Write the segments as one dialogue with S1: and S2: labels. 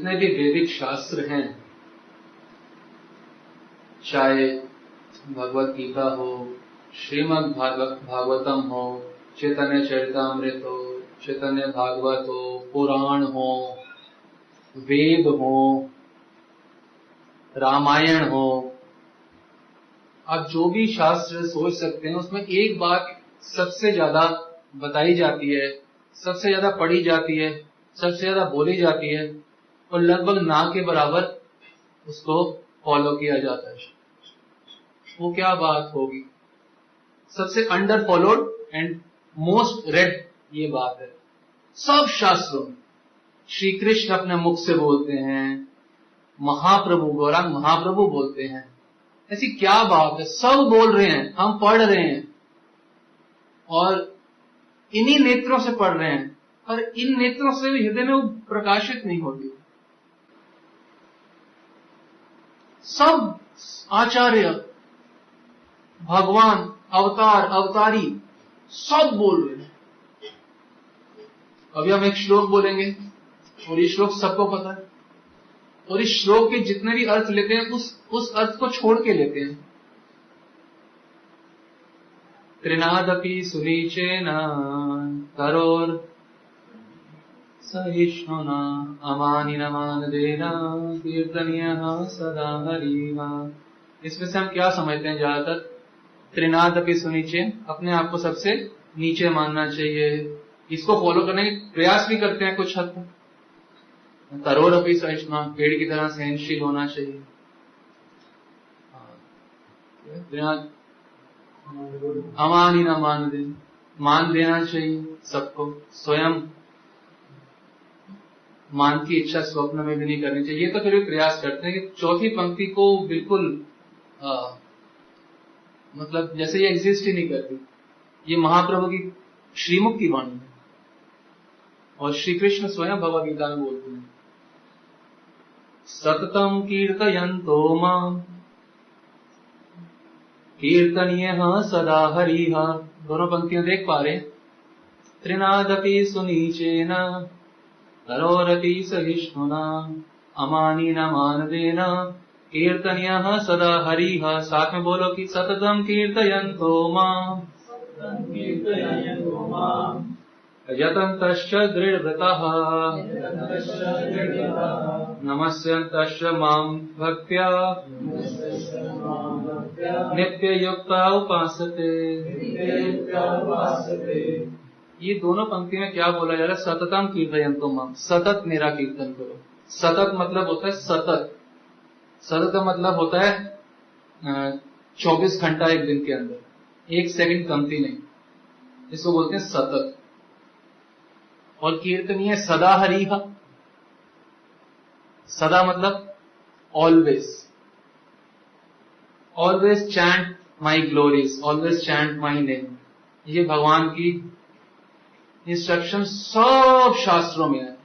S1: जितने भी वैदिक शास्त्र हैं, चाहे भगवत गीता हो, श्रीमद् भागवतम हो, चैतन्य चरितामृत हो, चैतन्य भागवत हो, पुराण हो, वेद हो, रामायण हो, आप जो भी शास्त्र सोच सकते हैं, उसमें एक बात सबसे ज्यादा बताई जाती है, सबसे ज्यादा पढ़ी जाती है, सबसे ज्यादा बोली जाती है और लगभग ना के बराबर उसको फॉलो किया जाता है। वो क्या बात होगी? सबसे under followed and most red ये बात है। सब शास्त्रों में श्री कृष्ण अपने मुख से बोलते हैं, महाप्रभु गौरांग महाप्रभु बोलते हैं। ऐसी क्या बात है? सब बोल रहे हैं, हम पढ़ रहे हैं और इन्हीं नेत्रों से पढ़ रहे हैं, पर इन नेत्रों से हृदय में वो प्रकाशित नहीं होती। सब आचार्य, भगवान, अवतार, अवतारी सब बोल रहे हैं। अभी हम एक श्लोक बोलेंगे और ये श्लोक सबको पता है, और इस श्लोक के जितने भी अर्थ लेते हैं उस अर्थ को छोड़ के लेते हैं। त्रिनादपि सुनीचेन तरोर सहिष्णुना अमानिनमानदेन कीर्तनीयः सदा हरिः। इसमें से हम क्या समझते हैं? ज्यादातर त्रिनादपि सुनीचेन, अपने आप को सबसे नीचे मानना चाहिए। इसको फॉलो करने के प्रयास भी करते हैं कुछ हद तक। तरोरपि सहिष्णुना, पेड़ की तरह सहनशील होना चाहिए। अमानी न मान दे, मान देना चाहिए सबको। स्वयं मान की इच्छा स्वप्न में भी नहीं करनी चाहिए। ये तो फिर भी प्रयास करते हैं कि चौथी पंक्ति को बिल्कुल मतलब जैसे ये एग्जिस्ट ही नहीं करती। ये महाप्रभु की श्रीमुख की वाणी है और श्री कृष्ण स्वयं भगवद गीता में बोलते हैं, सततम कीर्तयन्तो मां कीर्तनीयः सदा हरिः। दोनों पंक्तियां देख पा रहे? त्रिनादपि सुनीचेन तरोरपि सहिष्णुना अमानी न मानदेन कीर्तनीयः सदा हरिः। साथ में बोलो कि सततम कीर्तयन्तो मां यतन्तश्च दृढव्रतः नमस्यन्तश्च मां भक्त्या नित्ययुक्ता उपासते। ये दोनों पंक्ति में क्या बोला जा रहा है? सततम कीर्तयन्तो मां, सतत मेरा कीर्तन करो। सतत मतलब होता है सतत। सतत मतलब होता है 24 घंटा एक दिन के अंदर, एक सेकंड कमती नहीं, इसको बोलते हैं सतत। और कीर्तनीय सदा हरिः, सदा मतलब always. Always chant my glories, always chant my name. ये भगवान की इंस्ट्रक्शन सब शास्त्रों में है।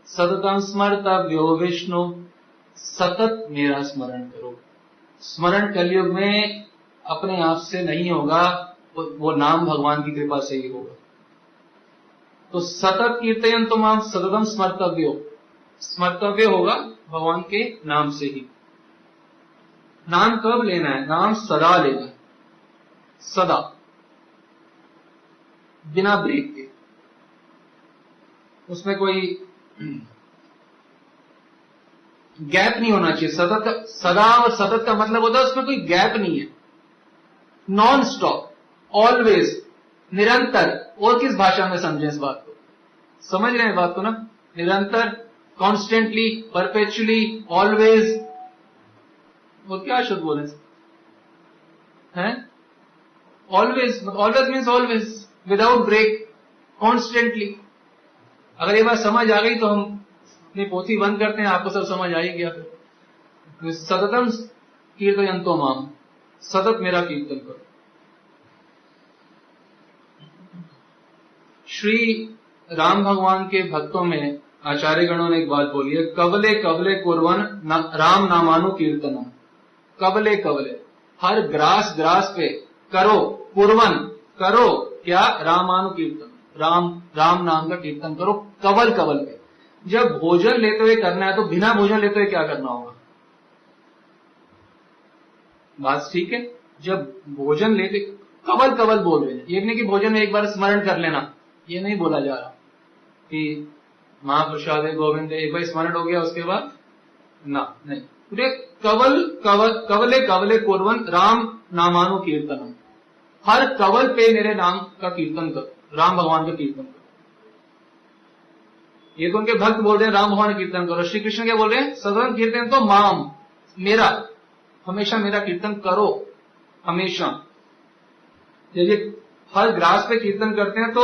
S1: सततम स्मर्तव्यो विष्णु, सतत मेरा स्मरण करो। स्मरण कलयुग में अपने आप से नहीं होगा, वो नाम भगवान की कृपा से ही होगा। तो सतत कीर्तयन्तो मां, सततम स्मर्तव्यो, स्मर्तव्य होगा भगवान के नाम से ही। नाम कब लेना है? नाम सदा लेना है, सदा, बिना ब्रेक के। उसमें कोई गैप नहीं होना चाहिए। सतत, सदा और सतत का मतलब होता है उसमें कोई गैप नहीं है, नॉन स्टॉप, ऑलवेज, निरंतर। और किस भाषा में समझें इस बात को? समझ रहे हैं बात को ना? निरंतर, कॉन्स्टेंटली, परपेचुअली, ऑलवेज। और क्या शब्द बोले हैं? Always, always means always, without break, constantly. अगर ये बात समझ आ गई तो हम अपनी पोथी बंद करते हैं, आपको सब समझ आ ही गया। फिर सततम कीर्तयन्तो मां, सतत मेरा कीर्तन करो। श्री राम भगवान के भक्तों में आचार्य गणों ने एक बात बोली है, कवले कवले कुर्वन राम नामानु कीर्तनम। कवले कवले, हर ग्रास ग्रास पे करो, कुर्वन करो क्या? रामानु कीर्तन, राम नाम का कीर्तन करो, कवल कवल पे। जब भोजन लेते हुए करना है तो बिना भोजन लेते हुए क्या करना होगा? बात ठीक है। जब भोजन लेते कवल कवल बोल रहे हैं, ये नहीं कि भोजन में एक बार स्मरण कर लेना, ये नहीं बोला जा रहा कि महाप्रसाद गोविंद एक बार स्मरण हो गया उसके बाद ना, नहीं, पूरे कवल कवल कवले कवले कुर्वन् राम नामानु कीर्तनम, हर कवल पे मेरे नाम का कीर्तन करो, राम भगवान का कीर्तन करो। ये तो उनके भक्त बोल रहे हैं राम भगवान कीर्तन करो। श्री कृष्ण क्या बोल रहे हैं? सदन कीर्तन तो माम, मेरा, हमेशा मेरा कीर्तन करो, हमेशा। यदि हर ग्रास पे कीर्तन करते हैं तो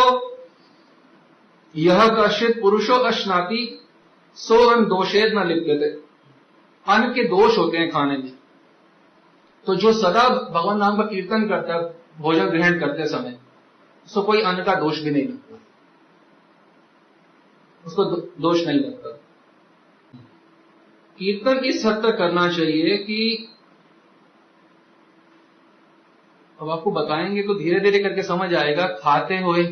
S1: यह कश्चित पुरुषो अश्नाति सो अन्न दोषेद न लिप्यते, अन्न के दोष होते हैं खाने में, तो जो सदा भगवान नाम का कीर्तन करता है भोजन ग्रहण करते समय, उसको कोई अन्न का दोष भी नहीं लगता, उसको दोष नहीं लगता। कीर्तन इस हद तक करना चाहिए कि अब आपको बताएंगे तो धीरे धीरे करके समझ आएगा। खाते हुए,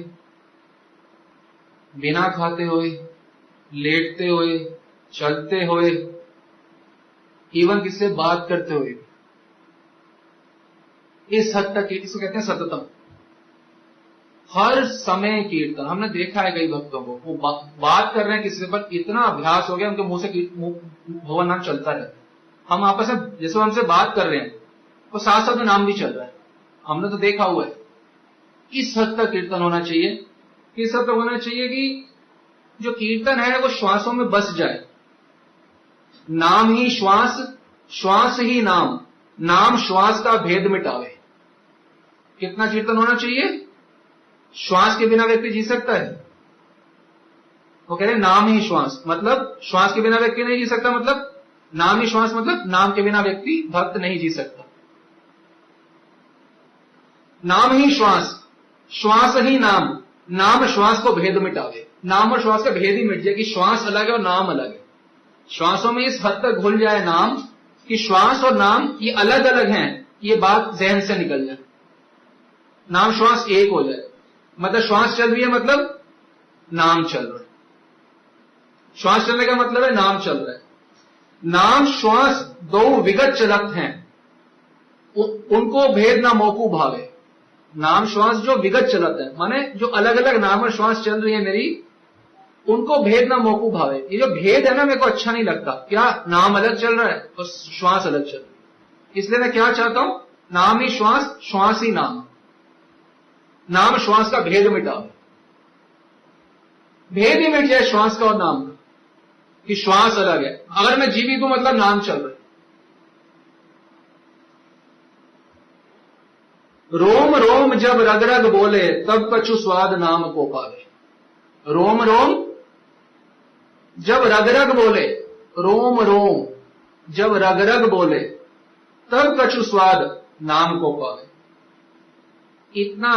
S1: बिना खाते हुए, लेटते हुए, चलते हुए, इवन किससे बात करते हुए, इस हद तक इसको कहते हैं सततम। हर समय कीर्तन। हमने देखा है कई भक्तों को, वो बात कर रहे हैं किसी पर, इतना अभ्यास हो गया उनके मुंह से भगवान नाम चलता रहता। हम आपस में जैसे हमसे बात कर रहे हैं वो साथ साथ में नाम भी चल रहा है, हमने तो देखा हुआ है। इस हद तक कीर्तन होना चाहिए, किस हद तक होना चाहिए कि जो कीर्तन है वो श्वासों में बस जाए। नाम ही श्वास, श्वास ही नाम, नाम श्वास का भेद मिटावे। कितना कीर्तन होना चाहिए? श्वास के बिना व्यक्ति जी सकता है? वो कह रहे नाम ही श्वास, मतलब श्वास के बिना व्यक्ति नहीं जी सकता, मतलब नाम ही श्वास, मतलब नाम के बिना व्यक्ति भक्त नहीं जी सकता। नाम ही श्वास, श्वास ही नाम, नाम श्वास को भेद मिटावे। नाम और श्वास का भेद ही मिट जाए कि श्वास अलग है और नाम अलग है। श्वासों में इस हद तक घुल जाए नाम कि श्वास और नाम ये अलग अलग हैं, ये बात जहन से निकल जाए। नाम श्वास एक हो जाए, मतलब श्वास चल रही है मतलब नाम चल रहा है, श्वास चलने का मतलब है नाम चल रहा है। नाम श्वास दो विगत चलत हैं, उनको भेद ना मोकू भावे। नाम श्वास जो विगत चलत है, माने जो अलग अलग नाम और श्वास चल रही है मेरी, उनको भेद ना मोकू भावे। ये जो भेद है ना मेरे को अच्छा नहीं लगता, क्या नाम अलग चल रहा है और श्वास अलग चल रहा है। इसलिए मैं क्या चाहता हूं? नाम ही श्वास, श्वास ही नाम, नाम श्वास का भेद मिटावे। भेद ही मिट जाए श्वास का और नाम का कि श्वास अलग है। अगर मैं जीवित हूं मतलब नाम चल रहा है। रोम रोम जब रग रग बोले तब कछु स्वाद नाम को पावे। रोम रोम जब रग रग बोले, रोम रोम जब रग रग बोले तब कछु स्वाद नाम को पावे। इतना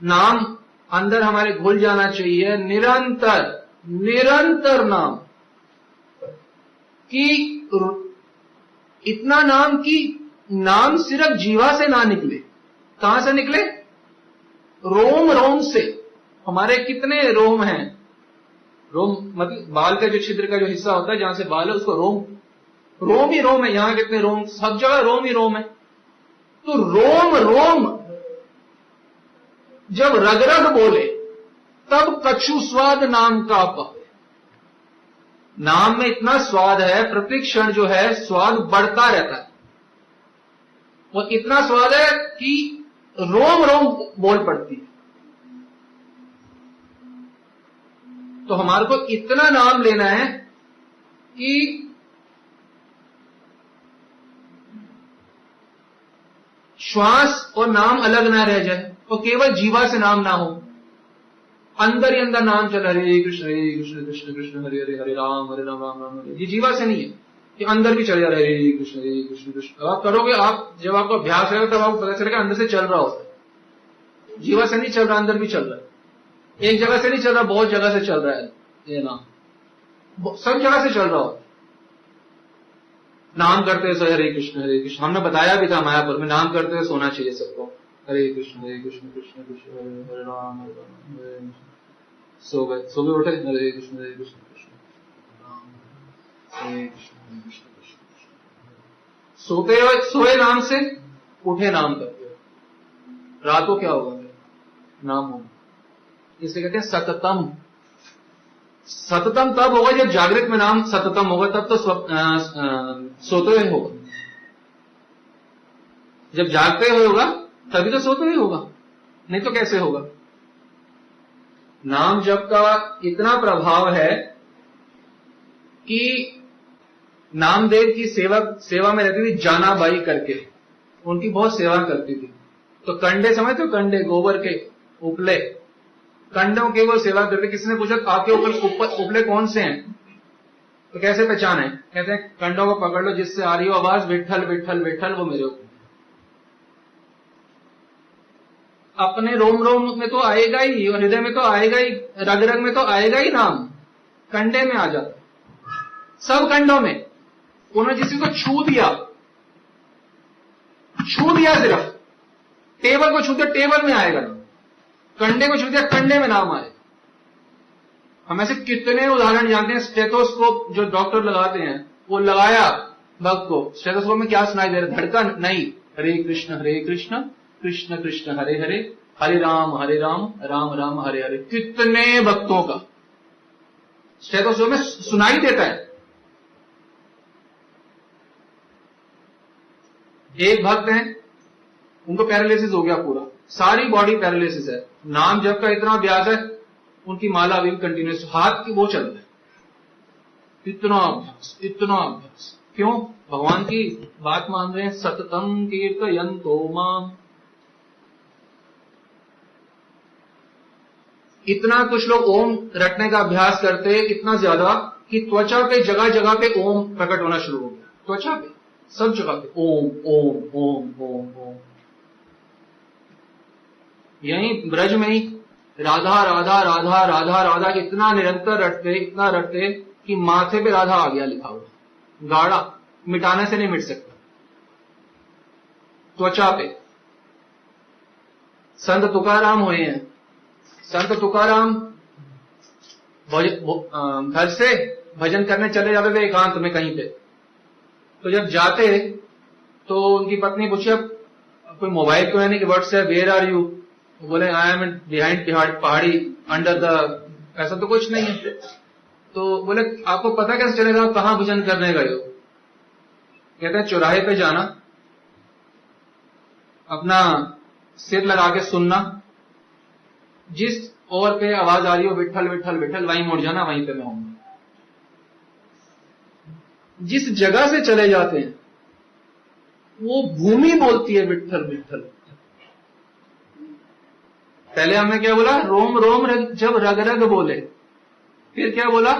S1: नाम अंदर हमारे घुल जाना चाहिए, निरंतर निरंतर नाम कि इतना नाम कि नाम सिर्फ जीवा से ना निकले। कहां से निकले? रोम रोम से। हमारे कितने रोम हैं? रोम मतलब बाल का जो छिद्र का जो हिस्सा होता है जहां से बाल है उसको रोम, रोम ही रोम है। यहां कितने रोम? सब जगह रोम ही रोम है। तो रोम रोम जब रग रग बोले तब कछु स्वाद नाम का पावे। नाम में इतना स्वाद है, प्रत्येक क्षण जो है स्वाद बढ़ता रहता है। और इतना स्वाद है कि रोम रोम बोल पड़ती है। तो हमारे को इतना नाम लेना है कि श्वास और नाम अलग ना रह जाए, तो केवल जीवा से नाम ना हो, अंदर ही अंदर नाम चल हरे कृष्ण कृष्ण कृष्ण हरे हरे हरे राम राम राम हरे। ये जीवा से नहीं है, ये अंदर भी चल जा रहा है हरे कृष्ण कृष्ण। आप करोगे, आप जब आपको अभ्यास रहेगा तब आपको पता चलेगा अंदर से चल रहा होता है। जीवा से नहीं चल रहा, अंदर भी चल रहा है। एक जगह से नहीं चल रहा, बहुत जगह से चल रहा है। ये नाम सब जगह से चल रहा होता है। नाम करते हुए हरे कृष्ण हमने बताया भी था मायापुर में, नाम करते हुए सोना चाहिए सबको। हरे कृष्ण कृष्ण कृष्ण हरे हरे राम हरे राम। सो गए, उठे, हरे कृष्ण कृष्ण राम हरे कृष्ण कृष्ण कृष्ण। सोए नाम से, उठे नाम करके, रात को क्या होगा? नाम होगा। इसे कहते हैं सततम। सततम तब होगा जब जागृत में नाम सततम होगा, तब तो सोते हुए होगा। जब जागते हुए होगा तभी तो सोते हुए होगा, नहीं तो कैसे होगा? नाम जप का इतना प्रभाव है कि नामदेव की सेवा में रहती थी जानाबाई करके, उनकी बहुत सेवा करती थी। तो कंडे समझते हो? कंडे, गोबर के उपले, कंडों की वो सेवा करते। किसी ने पूछा आपके उपले कौन से हैं, तो कैसे पहचान है? कहते हैं कंडों को पकड़ लो, जिससे आ रही हो आवाज विठल विठल विठल, वो मेरे उपले। अपने रोम रोम में तो आएगा ही, और हृदय में तो आएगा ही, रग रग में तो आएगा ही नाम, कंडे में आ जाता, सब कंडों में। उन्होंने जिसी को छू दिया सिर्फ, टेबल को छू दिया, टेबल में आएगा नाम। कंडे को छू दिया, कंडे में नाम आएगा। हम ऐसे कितने उदाहरण जानते हैं। स्टेथोस्कोप जो डॉक्टर लगाते हैं, वो लगाया भक्त को, स्टेथोस्कोप में क्या सुनाई दे रहा? धड़कन नहीं, हरे कृष्ण कृष्ण कृष्ण हरे हरे, हरे राम राम राम हरे हरे। कितने भक्तों का स्टेथोस्कोप में सुनाई देता है। एक भक्त हैं, उनको पैरालिसिस हो गया, पूरा सारी बॉडी पैरालिसिस है। नाम जप का इतना अभ्यास है, उनकी माला अभी भी कंटिन्यूस, हाथ की वो चल रहा है। इतना अभ्यास क्यों? भगवान की बात मान रहे हैं। सततम कीर्तयन्तो माम। इतना कुछ लोग ओम रटने का अभ्यास करते, इतना ज्यादा कि त्वचा पे जगह जगह पे ओम प्रकट होना शुरू हो गया। त्वचा पे सब जगह पे ओम ओम ओम ओम ओम। यहीं ब्रज में ही राधा राधा राधा राधा राधा इतना निरंतर रटते कि माथे पे राधा आ गया लिखा हुआ, गाढ़ा, मिटाने से नहीं मिट सकता। त्वचा पे संत तुकाराम हुए हैं। संत तुकाराम घर से भजन करने चले जाते थे एकांत में कहीं पे। तो जब जाते तो उनकी पत्नी पूछी, अब कोई मोबाइल क्यों है नहीं कि व्हाट्सएप, वेयर आर यू? बोले आई एम बिहाइंड पहाड़ी अंडर द, ऐसा तो कुछ नहीं है। तो बोले आपको पता कैसे चलेगा आप कहां भजन करने गए हो? कहते हैं चौराहे पे जाना, अपना सिर लगा के सुनना, जिस ओर पे आवाज आ रही हो विठल विठल विठल, वहीं मुड़ जाना, वहीं पे मैं हूं। जिस जगह से चले जाते हैं वो भूमि बोलती है विठल विठल। पहले हमने क्या बोला? रोम रोम जब रग रग बोले, फिर क्या बोला?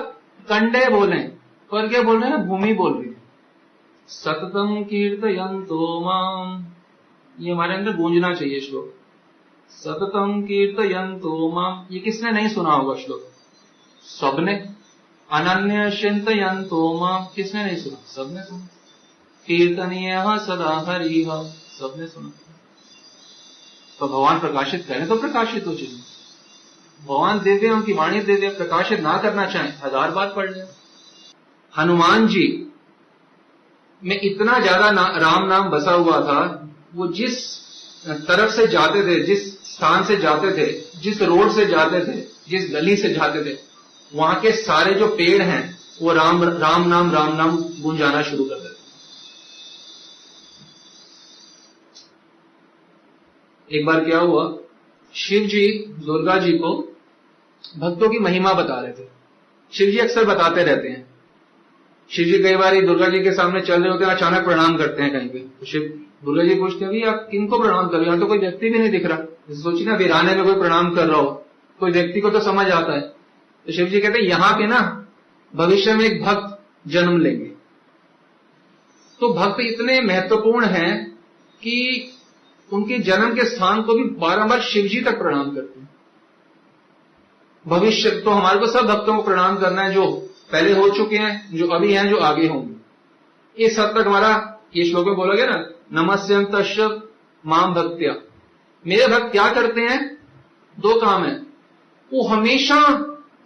S1: कंडे बोले, और क्या बोल रहे हैं? भूमि बोल रही है। सततम कीर्तयन्तो माम, ये हमारे अंदर गूंजना चाहिए श्लोक। सततम कीर्तयन्तो माम, ये किसने नहीं सुना होगा श्लोक? सबने। अनन्य चिंतयन्तो माम, किसने नहीं सुना? सबने सुना। कीर्तनीयः सदा हरिः, सबने सुना। तो भगवान प्रकाशित करें तो प्रकाशित हो चाहिए। भगवान दे दे, उनकी वाणी दे दे, प्रकाशित ना करना चाहें 1000 बार पढ़ ले। हनुमान जी में इतना ज्यादा राम नाम बसा हुआ था, वो जिस तरफ से जाते थे, जिस स्थान से जाते थे, जिस रोड से जाते थे, जिस गली से जाते थे, वहां के सारे जो पेड़ हैं वो राम नाम गुंजाना शुरू कर देते। एक बार क्या हुआ, शिव जी दुर्गा जी को भक्तों की महिमा बता रहे थे। शिव जी अक्सर बताते रहते हैं। शिव जी कई बार दुर्गा जी के सामने चल रहे होते हैं, अचानक प्रणाम करते हैं कहीं पे। तो शिव दुर्गा जी पूछते हैं, आप किनको प्रणाम कर रहे हो? यहां तो कोई व्यक्ति भी नहीं दिख रहा। सोचिए ना, वीराने में कोई प्रणाम कर रहा हो, कोई व्यक्ति को तो समझ आता है। तो शिव जी कहते हैं, यहां पे ना भविष्य में एक भक्त जन्म लेंगे। तो भक्त इतने महत्वपूर्ण हैं कि उनके जन्म के स्थान को भी बारंबार शिव जी तक प्रणाम करते हैं। भविष्य तो हमारे को सब भक्तों को प्रणाम करना है, जो पहले हो चुके हैं, जो अभी हैं, जो आगे होंगे। इस हद तक हमारा ये श्लोक में बोलोगे ना, नमस्यं तस्य माम भक्त्या। मेरे भक्त क्या करते हैं? 2 काम है। वो हमेशा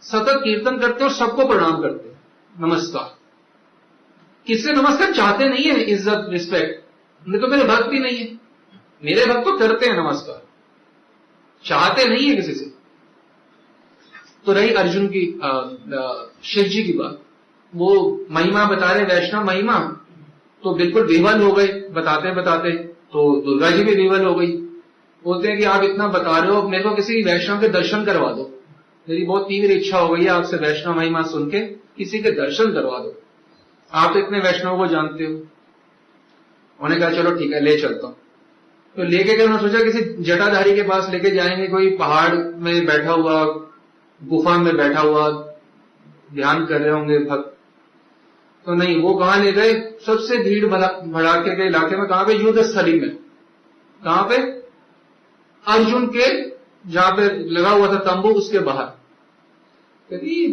S1: सतत कीर्तन करते हैं और सबको प्रणाम करते हैं, नमस्कार। किससे नमस्कार चाहते नहीं है, इज्जत रिस्पेक्ट, तो मेरे भक्त ही नहीं है। मेरे भक्त तो करते हैं नमस्कार, चाहते नहीं है किसी से। तो रही अर्जुन की शिव जी की बात, वो महिमा बता रहे, वैष्णव महिमा, तो बिल्कुल विवल हो गए बताते बताते। तो दुर्गा जी भी विवल हो गई, बोलते हैं कि आप इतना बता रहे हो, मेरे को किसी वैष्णव के दर्शन करवा दो, मेरी बहुत तीव्र इच्छा हो गई है आपसे वैष्णव महिमा सुन के, किसी के दर्शन करवा दो, आप तो इतने वैष्णव को जानते हो। उन्होंने कहा चलो ठीक है, ले चलता हूं। तो लेके गए, उन्होंने सोचा किसी जटाधारी के पास लेके जाएंगे, कोई पहाड़ में बैठा हुआ, गुफा में बैठा हुआ ध्यान कर रहे होंगे भक्त। तो नहीं, वो कहां ले गए, सबसे भीड़ भड़ाके के इलाके में, कहां पे, युद्ध स्थली में। कहां पे, अर्जुन के जहां पे लगा हुआ था तंबू, उसके बाहर। कहती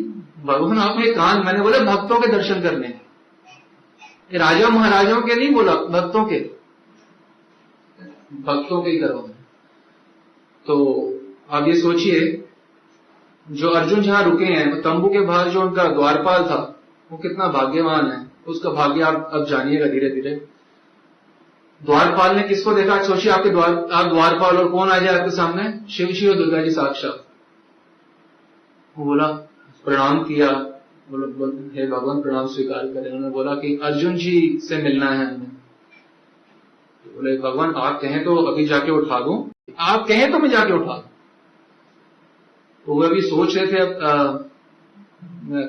S1: भगवान आपने कान, मैंने बोला भक्तों के दर्शन करने हैं, राजा महाराजाओं के नहीं बोला, भक्तों के, भक्तों के ही करवाना। तो अब ये सोचिए, जो अर्जुन जहां रुके हैं, तंबू के बाहर जो उनका द्वारपाल था, वो कितना भाग्यवान है, उसका भाग्य आप अब जानिएगा धीरे धीरे। द्वारपाल ने किसको देखा, सोचिए आप द्वारपाल, और कौन आ जाए आपके सामने, शिव जी और दुर्गा जी साक्षात। वो बोला, प्रणाम किया, बोला हे भगवान प्रणाम स्वीकार करें। उन्होंने बोला कि अर्जुन जी से मिलना है हमें। तो बोले भगवान आप कहें तो अभी जाके उठा दूं, आप कहें तो मैं जाके उठा दूं। तो वो अभी सोच रहे थे अब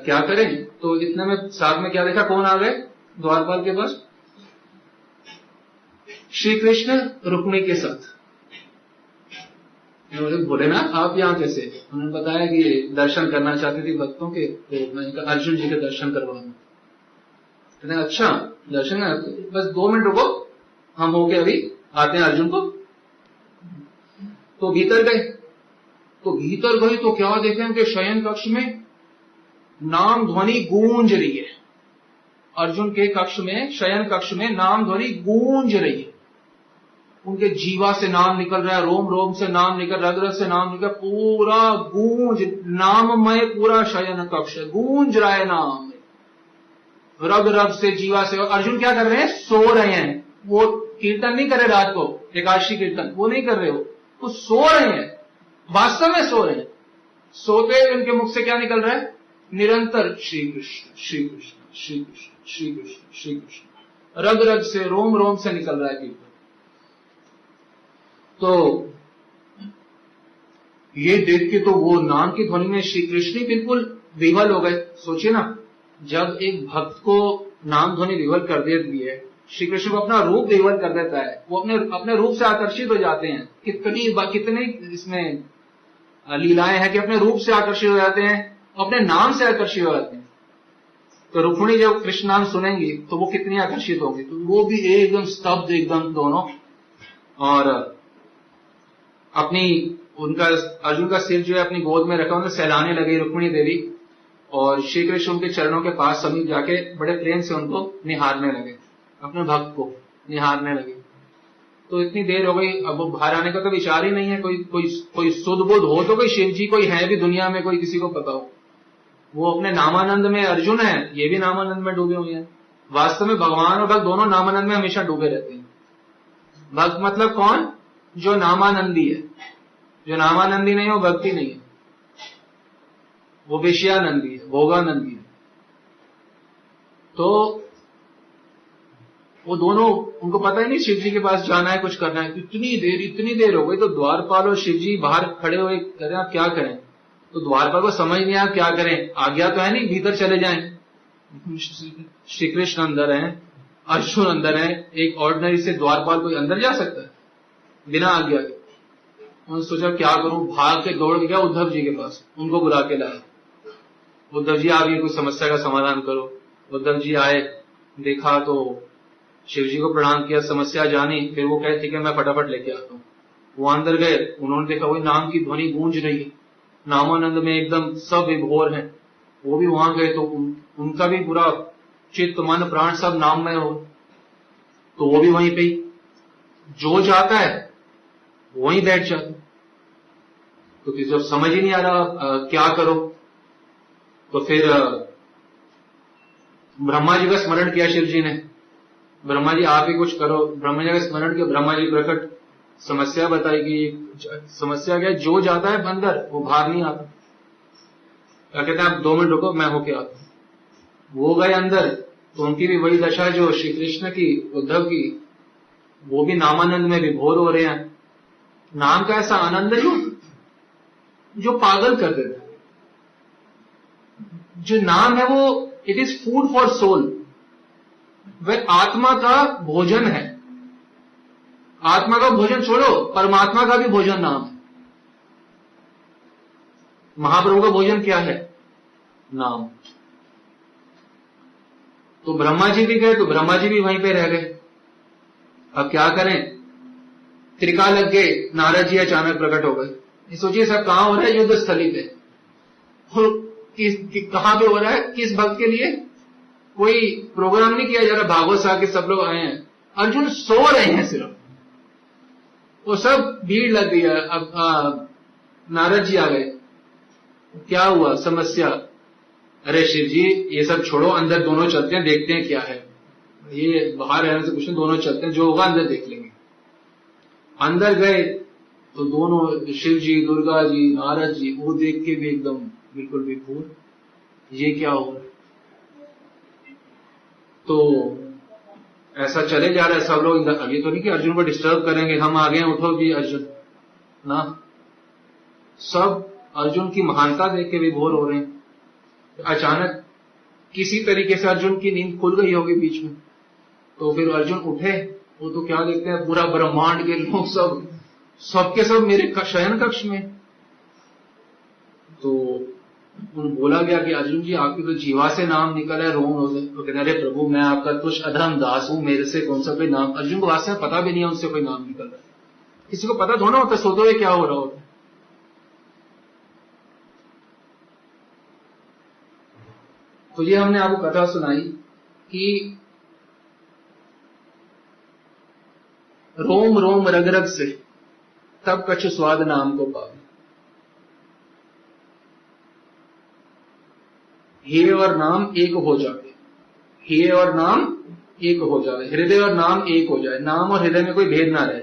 S1: क्या करें, तो इतने में साथ में क्या देखा, कौन आ गए द्वारपाल के पास, श्री कृष्ण रुक्मिणी के साथ। भोलेनाथ आप यहाँ कैसे, उन्होंने बताया कि दर्शन करना चाहती थी भक्तों के, तो मैंने कहा अर्जुन जी के दर्शन करवाना। कहते अच्छा दर्शन है, बस 2 मिनट रुको, हम होके अभी आते हैं अर्जुन को। तो भीतर गए, तो भीतर गए तो क्या देखे, उनके शयन कक्ष में नाम ध्वनि गूंज रही है। अर्जुन के कक्ष में, शयन कक्ष में नाम ध्वनि गूंज रही है। उनके जीवा से नाम निकल रहा है, रोम रोम से नाम निकल, रग रग से नाम निकल, पूरा गूंज, नाममय पूरा शयन कक्ष गूंज रहा है नाम, रग रग से, जीवा से। और अर्जुन क्या कर रहे हैं, सो रहे हैं। वो कीर्तन नहीं कर रहे रात को, एकादशी कीर्तन वो नहीं कर रहे हो, वो सो रहे हैं, वास्तव में सो रहे हैं। सोते उनके मुख से क्या निकल रहा है, निरंतर श्री कृष्ण श्री कृष्ण श्री कृष्ण श्री कृष्ण श्री कृष्ण, रग रग से, रोम रोम से निकल रहा है कीर्तन। तो ये देख के तो वो नाम की ध्वनि में श्री कृष्ण बिल्कुल विवल हो गए। सोचिए ना, जब एक भक्त को नाम ध्वनि विवल कर देती है, श्री कृष्ण को अपना रूप विवल कर देता है, वो अपने रूप से आकर्षित हो जाते हैं। कितनी इसमें लीलाएं हैं कि अपने रूप से आकर्षित हो जाते हैं, अपने नाम से आकर्षित हो जाते हैं। तो रुक्मिणी जब कृष्ण नाम सुनेंगी तो वो कितनी आकर्षित होंगी, तो वो भी एकदम स्तब्ध, एकदम दोनों। और अपनी उनका अर्जुन का सिर जो है अपनी गोद में रखा, उन्हें सहलाने लगी रुक्मिणी देवी, और श्री कृष्ण उनके चरणों के पास समीप जाके बड़े प्रेम से उनको निहारने लगे, अपने भक्त को निहारने लगे। तो इतनी देर हो गई, अब वो बाहर आने का तो विचार ही नहीं है। कोई सुध बुध हो तो, कोई शिव जी कोई है भी दुनिया में, कोई किसी को पता हो। वो अपने नामानंद में अर्जुन है, ये भी नामानंद में डूबे हुए हैं। वास्तव में भगवान और भक्त दोनों नामानंद में हमेशा डूबे रहते हैं। भक्त मतलब कौन, जो नामानंदी है। जो नामानंदी नहीं है वो भक्ति नहीं है, वो विषयानंदी है, भोगानंदी है। तो वो दोनों, उनको पता ही नहीं शिव जी के पास जाना है, कुछ करना है। इतनी देर हो गई, तो द्वारपाल और शिव जी बाहर खड़े हुए कह रहे हैं आप क्या करें। तो द्वारपाल को समझ नहीं आया क्या करें, आज्ञा तो है नहीं भीतर चले जाएं। श्री कृष्ण अंदर है, अर्जुन अंदर है, एक ऑर्डिनरी से द्वारपाल कोई अंदर जा सकता है बिना आज्ञा के। उन्होंने सोचा क्या करूं, भाग के दौड़ गया उद्धव जी के पास, उनको बुला के लाया। उद्धव जी आ गए, कुछ समस्या का समाधान करो। उद्धव जी आए, देखा तो शिव जी को प्रणाम किया, समस्या जानी, फिर वो कहे ठीक है मैं फटाफट लेके आता हूँ। वो अंदर गए, उन्होंने देखा वही नाम की ध्वनि गूंज रही है, नामानंद में एकदम सब विभोर हैं। वो भी वहां गए तो उनका भी पूरा चित्त मन प्राण सब नाममय हो, तो वो भी वहीं पे ही जो जाता है वहीं बैठ जाता। तो किसी को समझ ही नहीं आ रहा क्या करो। तो फिर ब्रह्मा जी का स्मरण किया शिव जी ने। ब्रह्मा जी आप ही कुछ करो। ब्रह्मा जी का स्मरण किया, ब्रह्मा जी प्रकट, समस्या बताई कि समस्या क्या है, जो जाता है अंदर वो बाहर नहीं आता। क्या कहते हैं, आप 2 मिनट रुको मैं होके आता हूं। वो गए अंदर, तो उनकी भी वही दशा जो श्री कृष्ण की, उद्धव की, वो भी नामानंद में विभोर हो रहे हैं। नाम का ऐसा आनंद है जो पागल कर देता है। जो नाम है वो it is food for soul, वह आत्मा का भोजन है। आत्मा का भोजन छोड़ो, परमात्मा का भी भोजन नाम है। महाप्रभु का भोजन क्या है? नाम। तो ब्रह्मा जी भी गए, तो ब्रह्मा जी भी वहीं पे रह गए। अब क्या करें, त्रिकाल लग गए, नारद जी अचानक प्रकट हो गए। ये सोचिए सब कहां हो रहा है, युद्ध स्थली पे। कहां पे हो रहा है, किस भक्त के लिए? कोई प्रोग्राम नहीं किया जा रहा भागवत साहब के सब लोग आए हैं, अर्जुन सो रहे हैं सिर्फ, वो सब भीड़ लग गई है। अब नारद जी आ गए, क्या हुआ समस्या? अरे शिव जी ये सब छोड़ो, अंदर दोनों चलते हैं, देखते हैं क्या है। ये बाहर रहने से कुछ नहीं, दोनों चलते हैं, जो होगा अंदर देख लेंगे। अंदर गए तो दोनों शिव जी, दुर्गा जी, नारद जी, वो देख के भी एकदम बिल्कुल विभोर, ये क्या हो रहा है। तो ऐसा चले जा रहा है, सब लोग अभी तो नहीं कि अर्जुन को डिस्टर्ब करेंगे, हम आ गए उठो भी अर्जुन ना। सब अर्जुन की महानता देख के विभोर हो रहे हैं। अचानक किसी तरीके से अर्जुन की नींद खुल गई होगी बीच में, तो फिर अर्जुन उठे, वो तो क्या देखते हैं, पूरा ब्रह्मांड के लोग सबके सब मेरे शयन कक्ष में। तो बोला गया कि अर्जुन जी आपकी तो जीवा से नाम निकला है, रोम रोजे। तो कहते अरे प्रभु मैं आपका तुच्छ अधम दास हूं, मेरे से कौन सा कोई नाम। अर्जुन को वास्तव में पता भी नहीं है उनसे कोई नाम निकल रहा है। किसी को पता थोड़ा होता, सोचो ये क्या हो रहा होता। तो ये हमने आपको कथा सुनाई कि रोम रोम रग रग से तब कछु स्वाद नाम को पावे। हे और नाम एक हो जाए, हे और नाम एक हो जाए, हृदय और नाम एक हो जाए, नाम और हृदय में कोई भेद ना रहे।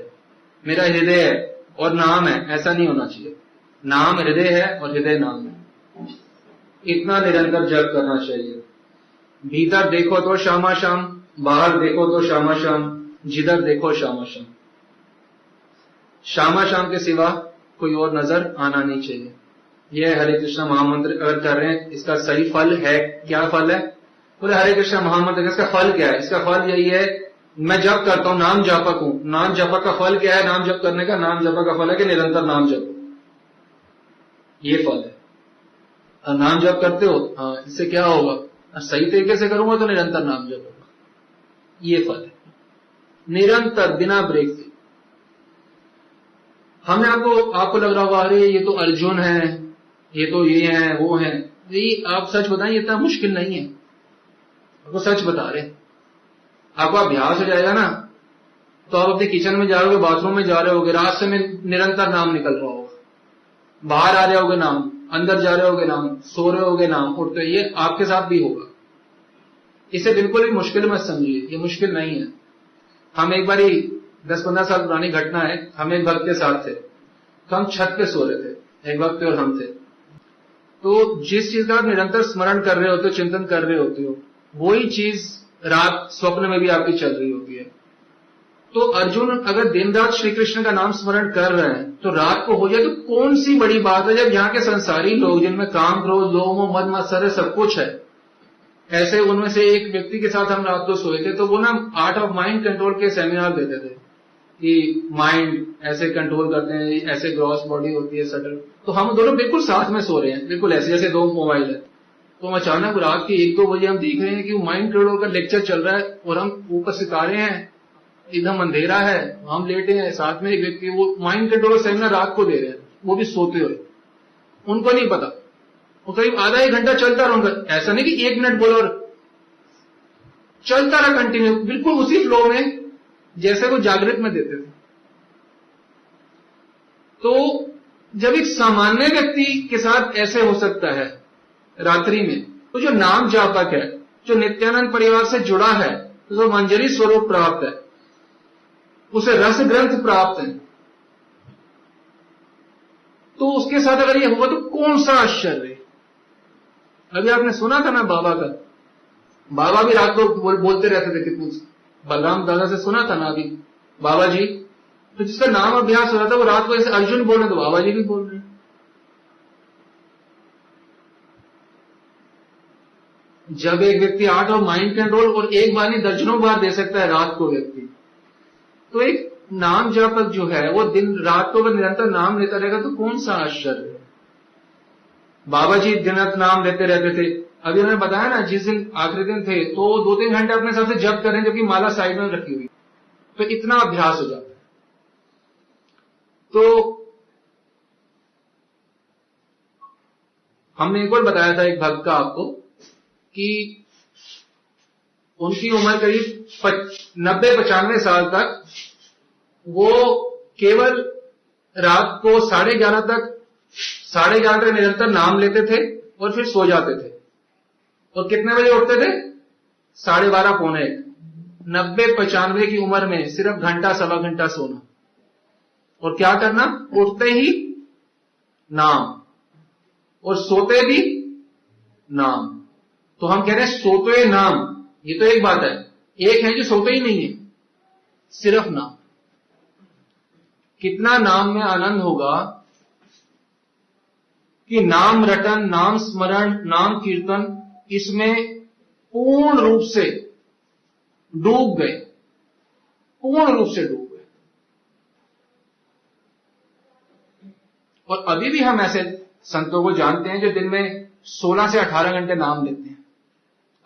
S1: मेरा हृदय है और नाम है, ऐसा नहीं होना चाहिए। नाम हृदय है और हृदय नाम है, इतना निरंतर जप करना चाहिए। भीतर देखो तो शामा शाम, बाहर देखो तो शामा शाम, जिधर देखो शामा शाम। शामा शाम के सिवा कोई और नजर आना नहीं चाहिए। यह हरे कृष्ण महामंत्र अगर कर रहे हैं, इसका सही फल है। क्या फल है? बोले हरे कृष्ण महामंत्र, इसका फल क्या है? इसका फल यही है, मैं जप करता हूं, नाम जापक हूं। नाम जापक का फल क्या है? नाम जप करने का, नाम जापक का फल है कि निरंतर नाम जपो, ये फल है। नाम जप करते हो, हाँ, इससे क्या होगा? सही तरीके से करूंगा तो निरंतर नाम जप होगा, ये फल है, निरंतर बिना ब्रेक के। हमने आपको लग रहा होगा अरे ये तो अर्जुन है, ये तो ये है वो है। ये आप सच बताएं, ये इतना मुश्किल नहीं है। आपको सच बता रहे, आपको अभ्यास हो जाएगा ना, तो आप अपने किचन में जा रहे होगे, बाथरूम में जा रहे होगे, रास्ते में निरंतर नाम निकल रहा होगा, बाहर आ रहे होगे नाम, अंदर जा रहे होगे नाम, सो रहे होगे नाम, उठते, ये आपके साथ भी होगा। इसे बिल्कुल भी मुश्किल मत समझिए, ये मुश्किल नहीं है। हम एक बारी 10-15 साल पुरानी घटना है, हम एक भक्त के साथ थे, तो हम छत पे सो रहे थे, एक भक्त और हम थे। तो जिस चीज का आप निरंतर स्मरण कर रहे होते हो, चिंतन कर रहे होते हो, वही चीज रात स्वप्न में भी आपकी चल रही होती है। तो अर्जुन अगर दिन रात श्री कृष्ण का नाम स्मरण कर रहे हैं, तो रात को हो जाए तो कौन सी बड़ी बात है। जब यहाँ के संसारी लोग जिनमें काम, क्रोध, लोभ, मोह, मद, मत्सर सब कुछ है, ऐसे उनमें से एक व्यक्ति के साथ हम रात को सोए थे, तो वो ना आर्ट ऑफ माइंड कंट्रोल के सेमिनार देते थे कि माइंड ऐसे कंट्रोल करते हैं, ऐसे ग्रॉस बॉडी होती है, सटल। तो हम दोनों बिल्कुल साथ में सो रहे हैं, बिल्कुल ऐसे जैसे 2 मोबाइल है। तो अचानक रात के 1-2 बजे हम देख रहे हैं कि वो माइंड कंट्रोल का लेक्चर चल रहा है, और हम ऊपर सितारे हैं, एकदम अंधेरा है, हम लेटे हैं, साथ में एक व्यक्ति, वो माइंड कंट्रोल सेमिनार रात को दे रहे हैं, वो भी सोते हुए। उनको नहीं पता, वो करीब आधा 1 घंटा चलता रहा। ऐसा नहीं कि 1 मिनट बोलो, और चलता रहा कंटिन्यू, बिल्कुल उसी फ्लो में जैसे वो जागृत में देते थे। तो जब एक सामान्य व्यक्ति के साथ ऐसे हो सकता है, रात्रि में। तो जो नाम जापक है, जो नित्यानंद परिवार से जुड़ा है, तो मंजरी स्वरूप प्राप्त है, उसे रस ग्रंथ प्राप्त है, तो उसके साथ अगर ये हुआ तो कौन सा आश्चर्य। अभी आपने सुना था ना बाबा का, बाबा भी रात को बोलते रहते थे कितने, बलराम दादा से सुना था ना अभी बाबा जी, तो जिसका नाम अभ्यास हो रहा था वो रात को ऐसे अर्जुन बोल रहे तो बाबा जी भी बोल रहे हैं। जब एक व्यक्ति आर्ट ऑफ माइंड कंट्रोल और एक बार नहीं दर्जनों बार दे सकता है रात को व्यक्ति, तो एक नाम जापक जो है वो दिन रात को अगर निरंतर नाम लेता रहेगा तो कौन सा आश्चर्य है। बाबा जी दिन रात नाम लेते रहते थे। अभी उन्होंने बताया ना, जिस दिन आखिरी दिन थे तो 2-3 घंटे अपने हिसाब से जप कर रहे हैं, जबकि माला साइड में रखी हुई, तो इतना अभ्यास हो जाता है। तो हमने एक और बताया था एक भक्त का आपको कि उनकी उम्र करीब 90-95 साल तक वो केवल रात को 11:30 तक निरंतर नाम लेते थे और फिर सो जाते थे। और कितने बजे उठते थे? 12:30 पौने 1। 90-95 की उम्र में सिर्फ घंटा सवा घंटा सोना और क्या करना, उठते ही नाम और सोते भी नाम। तो हम कह रहे हैं सोते नाम, ये तो एक बात है। एक है जो सोते ही नहीं है, सिर्फ नाम। कितना नाम में आनंद होगा कि नाम रटन, नाम स्मरण, नाम कीर्तन, इसमें पूर्ण रूप से डूब गए, पूर्ण रूप से डूब गए। और अभी भी हम ऐसे संतों को जानते हैं जो दिन में 16 से 18 घंटे नाम लेते हैं।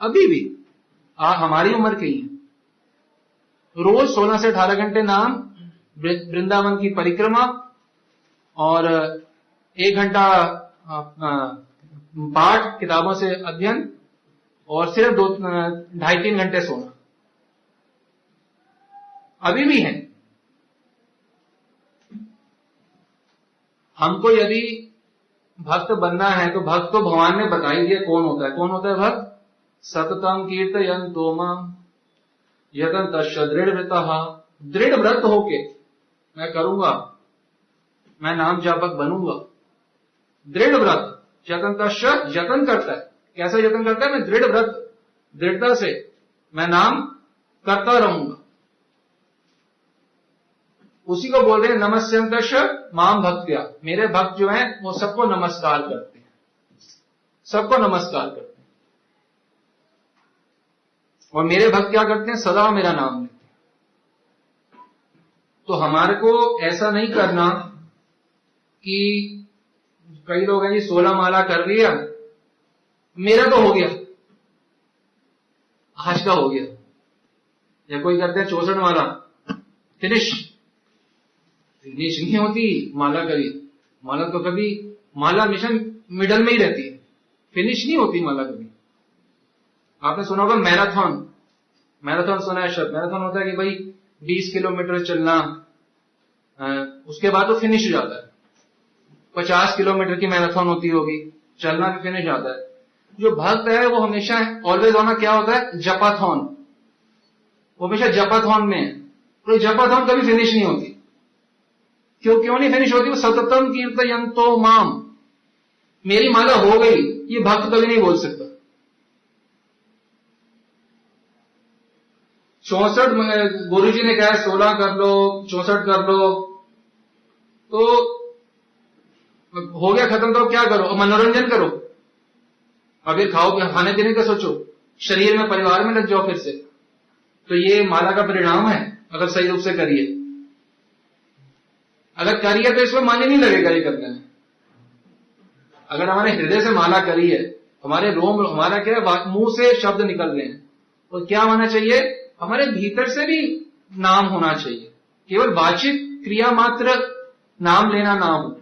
S1: अभी भी हमारी उम्र के ही हैं, रोज 16 से 18 घंटे नाम, वृंदावन की परिक्रमा और 1 घंटा पाठ, किताबों से अध्ययन और सिर्फ 2-2.5-3 घंटे सोना। अभी भी है। हमको यदि भक्त बनना है तो भक्त को भगवान ने बता ही दिया कौन होता है। कौन होता है भक्त? सततम कीर्तयन्तो माम यतन्तश्च दृढ़व्रतः। दृढ़ व्रत होके मैं करूंगा, मैं नाम जापक बनूंगा। दृढ़ व्रत, यतन्तश्च, यतन करता है। कैसा यतन करता है? मैं दृढ़ व्रत, दृढ़ता से मैं नाम करता रहूंगा। उसी को बोल रहे हैं नमस्यन्तश्च माम भक्त्या। मेरे भक्त जो हैं वो सबको नमस्कार करते हैं, सबको नमस्कार करते हैं। और मेरे भक्त क्या करते हैं? सदा मेरा नाम लेते हैं। तो हमारे को ऐसा नहीं करना कि कई लोग हैं जी 16 माला कर लिया, मेरा तो हो गया, आज का हो गया। या कोई करते हैं 64 माला, फिनिश नहीं होती माला करी। माला तो कभी, माला मिशन मिडल में ही रहती है, फिनिश नहीं होती माला कभी। आपने सुना होगा मैराथन, मैराथन सुना है शब्द। मैराथन होता है कि भाई 20 किलोमीटर चलना, उसके बाद तो फिनिश हो जाता है। 50 किलोमीटर की मैराथन होती होगी, चलना भी फिनिश आता है। जो भक्त है वो हमेशा ऑलवेज होना क्या होता है? जपाथन। वो हमेशा जपाथन में है, तो जपाथन कभी फिनिश नहीं होती। क्यों नहीं फिनिश होती? वो सततम कीर्तयन्तो माम, मेरी माला हो गई, ये भक्त कभी नहीं बोल सकता। 64 गुरुजी ने कहा 16 कर लो, 64 कर लो, तो हो गया खत्म। तो क्या करो? मनोरंजन करो, अभी खाओ, खाने पीने का सोचो, शरीर में, परिवार में लग जाओ फिर से। तो ये माला का परिणाम है अगर सही रूप से करिए। अगर करिए तो इसमें मन ही नहीं लगेगा ये करने में। अगर हमारे हृदय से माला करी है, हमारे रोम, हमारा क्या है, मुंह से शब्द निकल रहे हैं, तो क्या होना चाहिए? हमारे भीतर से भी नाम होना चाहिए। केवल वाचिक क्रिया मात्र नाम लेना ना हो,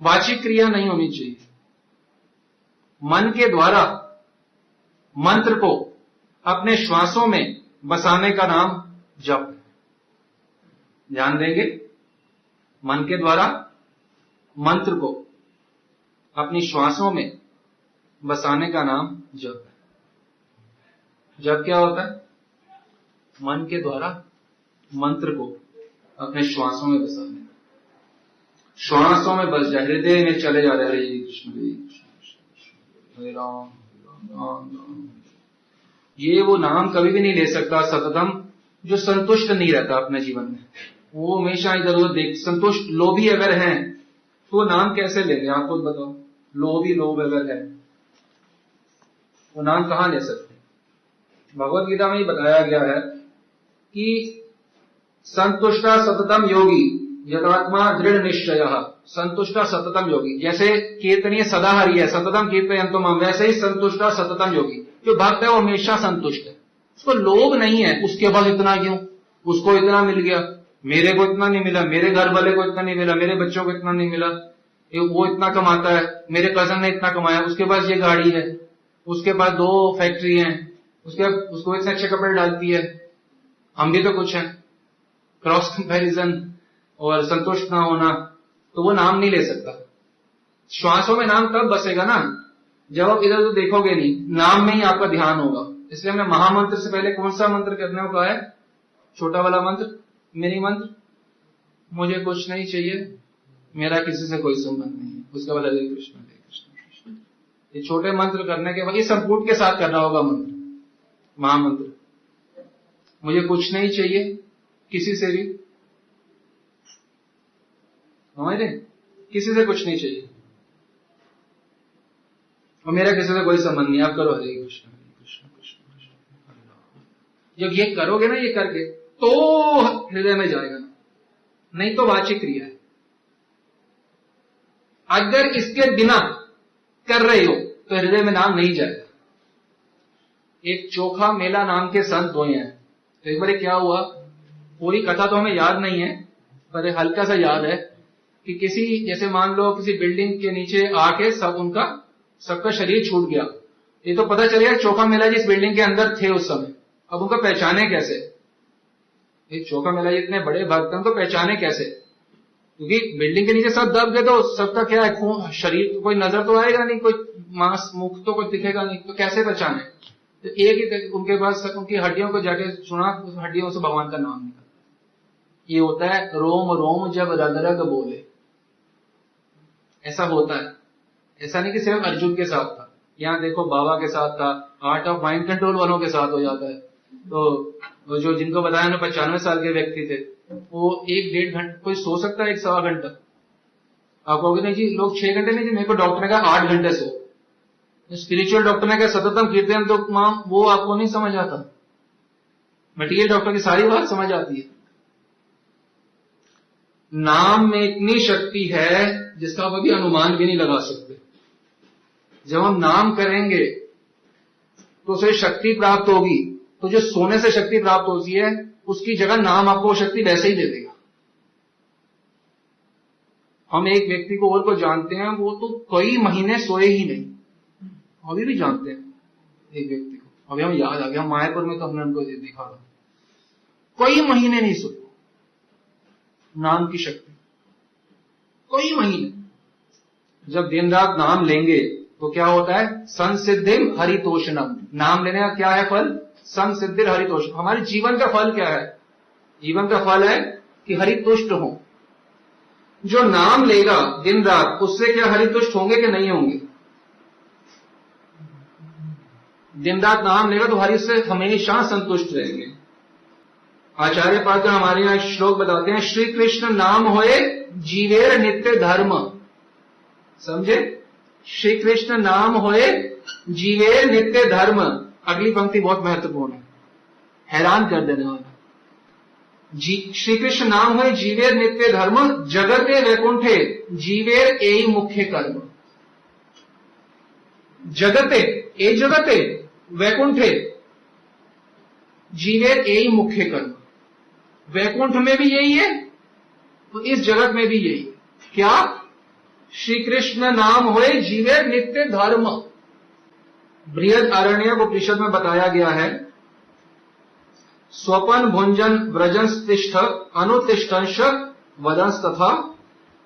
S1: वाचिक क्रिया नहीं होनी चाहिए। मन के द्वारा मंत्र को अपने श्वासों में बसाने का नाम जप। ध्यान देंगे, मन के द्वारा मंत्र को अपनी श्वासों में बसाने का नाम जप है। जप क्या होता है? मन के द्वारा मंत्र को अपने श्वासों में बसा लेना। श्वासों में बस जाए, हृदय में चले जा रहे, हरे कृष्ण हरे राम राम राम। ये वो नाम कभी भी नहीं ले सकता सततम जो संतुष्ट नहीं रहता अपने जीवन में। वो हमेशा इधर उधर देख, संतुष्ट लोभी अगर हैं तो नाम कैसे लेंगे? आप खुद बताओ। लोभ अगर है वो नाम कहां ले सकते? भगवत गीता में ही बताया गया है कि संतुष्टा सततम योगी यदात्मा दृढ़ निश्चय। संतुष्टा सततम योगी, जैसे कीर्तनीय सदा हरि है, सततम कीर्तयन्तु माम, वैसे ही संतुष्टा सततम योगी। जो भक्त है वो हमेशा संतुष्ट है, उसको लोभ नहीं है। उसके पास इतना क्यों, उसको इतना मिल गया, मेरे को इतना नहीं मिला, मेरे घर वाले को इतना नहीं मिला, मेरे बच्चों को इतना नहीं मिला, वो इतना कमाता है, मेरे कजन ने इतना कमाया, उसके पास ये गाड़ी है, उसके पास 2 फैक्ट्री है, उसको इतने अच्छे कपड़े डालती है, हम भी तो कुछ हैं। क्रॉस कंपैरिजन और संतुष्ट ना होना, तो वो नाम नहीं ले सकता। श्वासों में नाम तब बसेगा ना जब आप इधर उधर देखोगे नहीं, नाम में ही आपका ध्यान होगा। इसलिए हमने महामंत्र से पहले कौन सा मंत्र करने को कहा है? छोटा वाला मंत्र, मिनी मंत्र, मुझे कुछ नहीं चाहिए, मेरा किसी से कोई संबंध नहीं है। उसके बाद हरे कृष्ण कृष्ण। ये छोटे मंत्र करने के बाद ये संपूर्ण के साथ करना होगा मंत्र, महामंत्र। मुझे कुछ नहीं चाहिए किसी से भी, समझ रहे? किसी से कुछ नहीं चाहिए और मेरा किसी से कोई संबंध नहीं। आप करो हरे कृष्ण कृष्ण कृष्ण हरे राम। जब ये करोगे ना, ये करके तो हृदय में जाएगा ना, नहीं तो वाचिक क्रिया है। अगर इसके बिना कर रहे हो तो हृदय में नाम नहीं जाएगा। एक चोखा मेला नाम के संत हुए हैं, तो एक बार क्या हुआ, पूरी कथा तो हमें याद नहीं है पर हल्का सा याद है कि किसी, जैसे मान लो किसी बिल्डिंग के नीचे आके सबका शरीर छूट गया। ये तो पता चलेगा चोखा मेला जी इस बिल्डिंग के अंदर थे उस समय। अब उनका पहचाने कैसे? एक चोखा मेला जी इतने बड़े भक्त हैं तो पहचाने कैसे? क्योंकि बिल्डिंग के नीचे सब दब गए तो सबका क्या है, खून, शरीर, कोई नजर तो आएगा नहीं, कोई मांस मुख तो कुछ दिखेगा नहीं, तो कैसे पहचाने? तो एक ही उनके पास उनकी हड्डियों को जाके सुना, उस हड्डियों से भगवान का नाम निकला। ये होता है रोम रोम जब रग रग बोले, ऐसा होता है। ऐसा नहीं कि सिर्फ अर्जुन के साथ था, यहाँ देखो बाबा के साथ था, आर्ट ऑफ माइंड कंट्रोल वालों के साथ हो जाता है। तो जो जिनको बताया ना 95 साल के व्यक्ति थे, वो 1-1.5 घंटे, कोई सो सकता है 1-1.25 घंटा? आप कहोगे नहीं जी लोग 6 घंटे नहीं जी, मेरे को डॉक्टर ने कहा 8 घंटे सो। स्पिरिचुअल डॉक्टर ने कहा सततम कीर्तन, तो माम वो आपको नहीं समझ आता। मटीरियल डॉक्टर की सारी बात समझ आती है। नाम में इतनी शक्ति है जिसका आप अभी अनुमान भी नहीं लगा सकते। जब हम नाम करेंगे तो उसे शक्ति प्राप्त होगी, तो जो सोने से शक्ति प्राप्त होती है उसकी जगह नाम आपको शक्ति वैसे ही दे देगा। हम एक व्यक्ति को और को जानते हैं, वो तो कई महीने सोए ही नहीं, अभी भी जानते हैं एक व्यक्ति को, अभी हम याद आ गया, मायापुर में तो हमने उनको देखा था, कई महीने नहीं सोए। नाम की शक्ति, कई महीने। जब दिन रात नाम लेंगे तो क्या होता है? संसिद्धिम हरितोषणम। नाम लेने का क्या है फल? संसिद्धिर हरितोषणम। हमारे जीवन का फल क्या है? जीवन का फल है कि हरितुष्ट हो। जो नाम लेगा दिन रात, उससे क्या हरितुष्ट होंगे कि नहीं होंगे? दिन रात नाम लेगा तो हरि से हमेशा संतुष्ट रहेंगे। आचार्य पाद हमारे यहां श्लोक बताते हैं, श्री कृष्ण नाम होए जीवेर नित्य धर्म। समझे? श्री कृष्ण नाम होए जीवेर नित्य धर्म। अगली पंक्ति बहुत महत्वपूर्ण है, हैरान कर देने वाला। श्री कृष्ण नाम होए जीवेर नित्य धर्म, जगते वैकुंठे जीवेर एई मुख्य कर्म। जगते, ए जगते, वैकुंठे जीवेर एई मुख्य कर्म। वैकुंठ में भी यही है तो इस जगत में भी यही है। क्या? श्री कृष्ण नाम होए जीवेर नित्य धर्म। बृहद आरण्यक उपनिषद में बताया गया है, स्वपन भुंजन व्रजंस तिष्ठ अनुतिष्ठंश वदंस तथा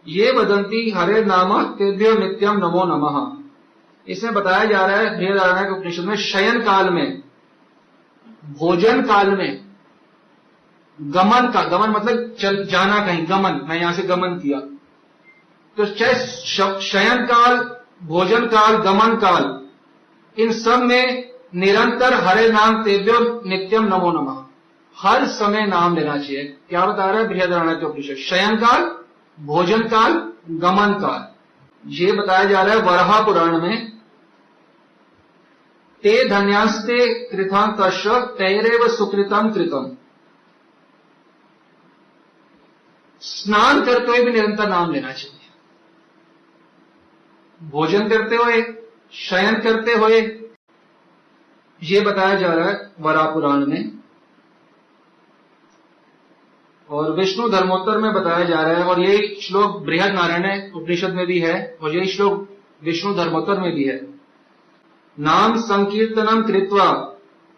S1: ये वदंती हरे नाम तेभ्यो नित्यम नमो नमः। इसमें बताया जा रहा है बृहदारण्यक उपनिषद में शयन काल में, भोजन काल में, गमन का, गमन मतलब चल जाना कहीं, गमन, मैं यहां से गमन किया, तो चाहे शयन काल, भोजन काल, गमन काल, इन सब में निरंतर हरे नाम तेभ्यो नित्यम नमो नमः, हर समय नाम लेना चाहिए। क्या बता रहा है बृहदारण्यक उपनिषद? शयन काल, भोजन काल, गमन काल, ये बताया जा रहा है वराह पुराण में। ते धन्यास्ते कृतांतश तैरेव सुकृतम कृतम। स्नान करते हुए भी निरंतर नाम लेना चाहिए, भोजन करते हुए, शयन करते हुए, ये बताया जा रहा है वराह पुराण में। और विष्णु धर्मोत्तर में बताया जा रहा है, और यही श्लोक बृहदारण्यक उपनिषद में भी है, और यही श्लोक विष्णु धर्मोत्तर में भी है। नाम संकीर्तनम कृत्वा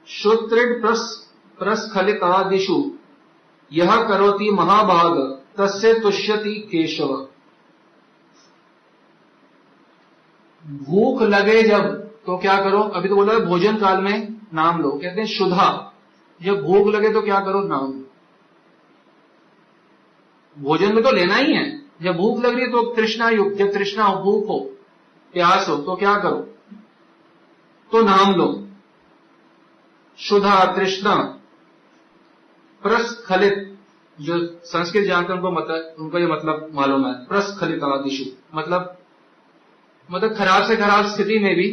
S1: श्रोत्रिड प्रस्खलितादिषु यह करोति महाभाग तस्य तुष्यति केशव। भूख लगे जब तो क्या करो? अभी तो बोला है भोजन काल में नाम लो, कहते हैं शुद्धा। जब भूख लगे तो क्या करो? नाम लो। भोजन में तो लेना ही है, जब भूख लग रही है तो तृष्णा युक्त, जब तृष्णा हो, भूख हो, प्यास हो, तो क्या करो? तो नाम लो। शुद्धा, तृष्णा, प्रस्खलित, जो संस्कृत जानते हैं उनको ये मतलब मालूम है। प्रस्खलित आदिशु मतलब खराब से खराब स्थिति में भी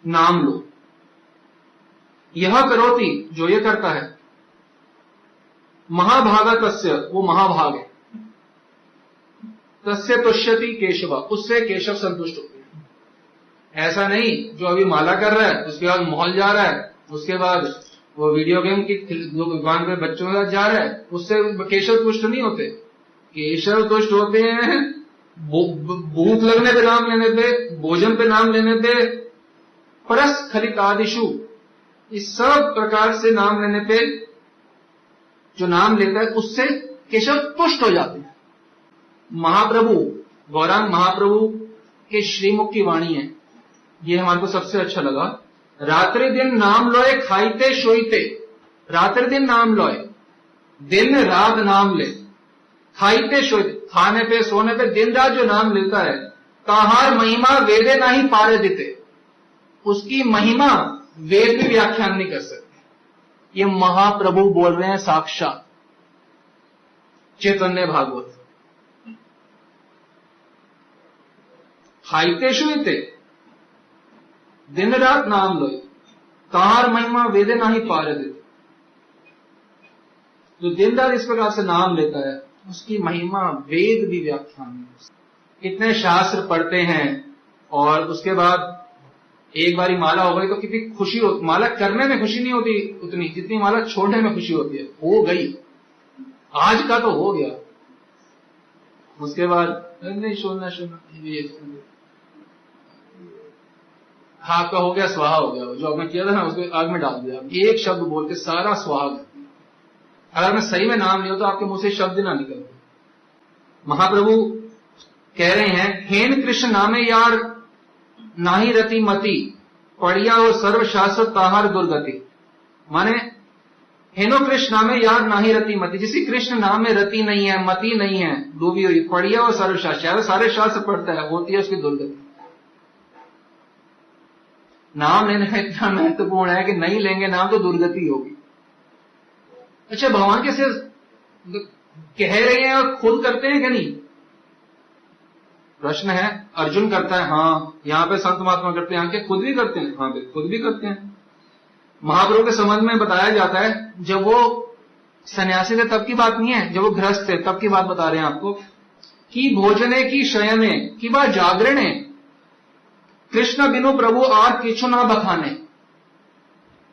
S1: नाम लो। यह करोति, जो ये करता है, महाभागा तस्य, वो महाभाग है, तस्य तुष्यति केशव, उससे केशव संतुष्ट होते हैं। ऐसा नहीं जो अभी माला कर रहा है, उसके बाद मॉल जा रहा है, उसके बाद वो वीडियो गेम की दुकान पे बच्चों के साथ जा रहा है, उससे केशव तुष्ट नहीं होते। केशव तुष्ट होते हैं भूख लगने पे नाम लेने पे, भोजन पे नाम लेने पे, परस्खलितादिषु, इस सब प्रकार से नाम लेने पे जो नाम लेता है उससे केशव तुष्ट हो जाते हैं। महाप्रभु, गौरांग महाप्रभु के श्रीमुख की वाणी है, ये हमारे को सबसे अच्छा लगा। रात्रि दिन नाम लोए खाइते सोइते, रात्रि दिन नाम लोए, दिन रात नाम ले, खाइते सोइते, खाने पे सोने पे दिन रात जो नाम लेता है, ताहार महिमा वेदे नाही पारे दिते, उसकी महिमा वेद भी व्याख्यान नहीं कर सकते। ये महाप्रभु बोल रहे हैं साक्षात चैतन्य भागवत। खाइते सोइते, दिन रात नाम लो, ताहार महिमा वेदे नाही पारे दिते, जो दिन रात इस प्रकार से नाम लेता है उसकी महिमा वेद भी व्याख्यान नहीं। इतने शास्त्र पढ़ते हैं और उसके बाद एक बारी माला हो गई तो कितनी खुशी हो, माला करने में खुशी नहीं होती उतनी जितनी माला छोड़ने में खुशी होती है। हो गई, आज का तो हो गया, उसके बाद नहीं सुनना आपका हो गया, स्वाहा हो गया। जो आपने किया था ना उसको आग में डाल दिया, एक शब्द बोल के सारा स्वाहा कर दिया। अगर मैं सही में नाम लिया तो आपके मुंह से शब्द ना निकलते। महाप्रभु कह रहे हैं, हेन कृष्ण नामे यार नाही रति मति, पढ़िया हो सर्वशास्त्र ताहार दुर्गति। माने हेनो कृष्ण नामे यार नाही रति मति, जिसी कृष्ण नाम में रति नहीं है, मति नहीं है, डूबी हुई, पढ़िया हो सर्वशास्त्र, सारे शास्त्र पढ़ता है, होती है उसकी दुर्गति। नाम लेने का इतना महत्वपूर्ण है कि नहीं लेंगे नाम तो दुर्गति होगी। अच्छा, भगवान कैसे कह रहे हैं और खुद करते हैं कि नहीं? प्रश्न है। अर्जुन करता है, हाँ, यहाँ पे संत महात्मा करते हैं, यहाँ के खुद भी करते हैं, हाँ खुद भी करते हैं। महाप्रभु के संबंध में बताया जाता है, जब वो सन्यासी थे तब की बात नहीं है, जब वो गृहस्थ थे तब की बात बता रहे हैं आपको, कि भोजने की शयने की बात जागरणे, कृष्ण बिनु प्रभु आर किछु ना बखाने।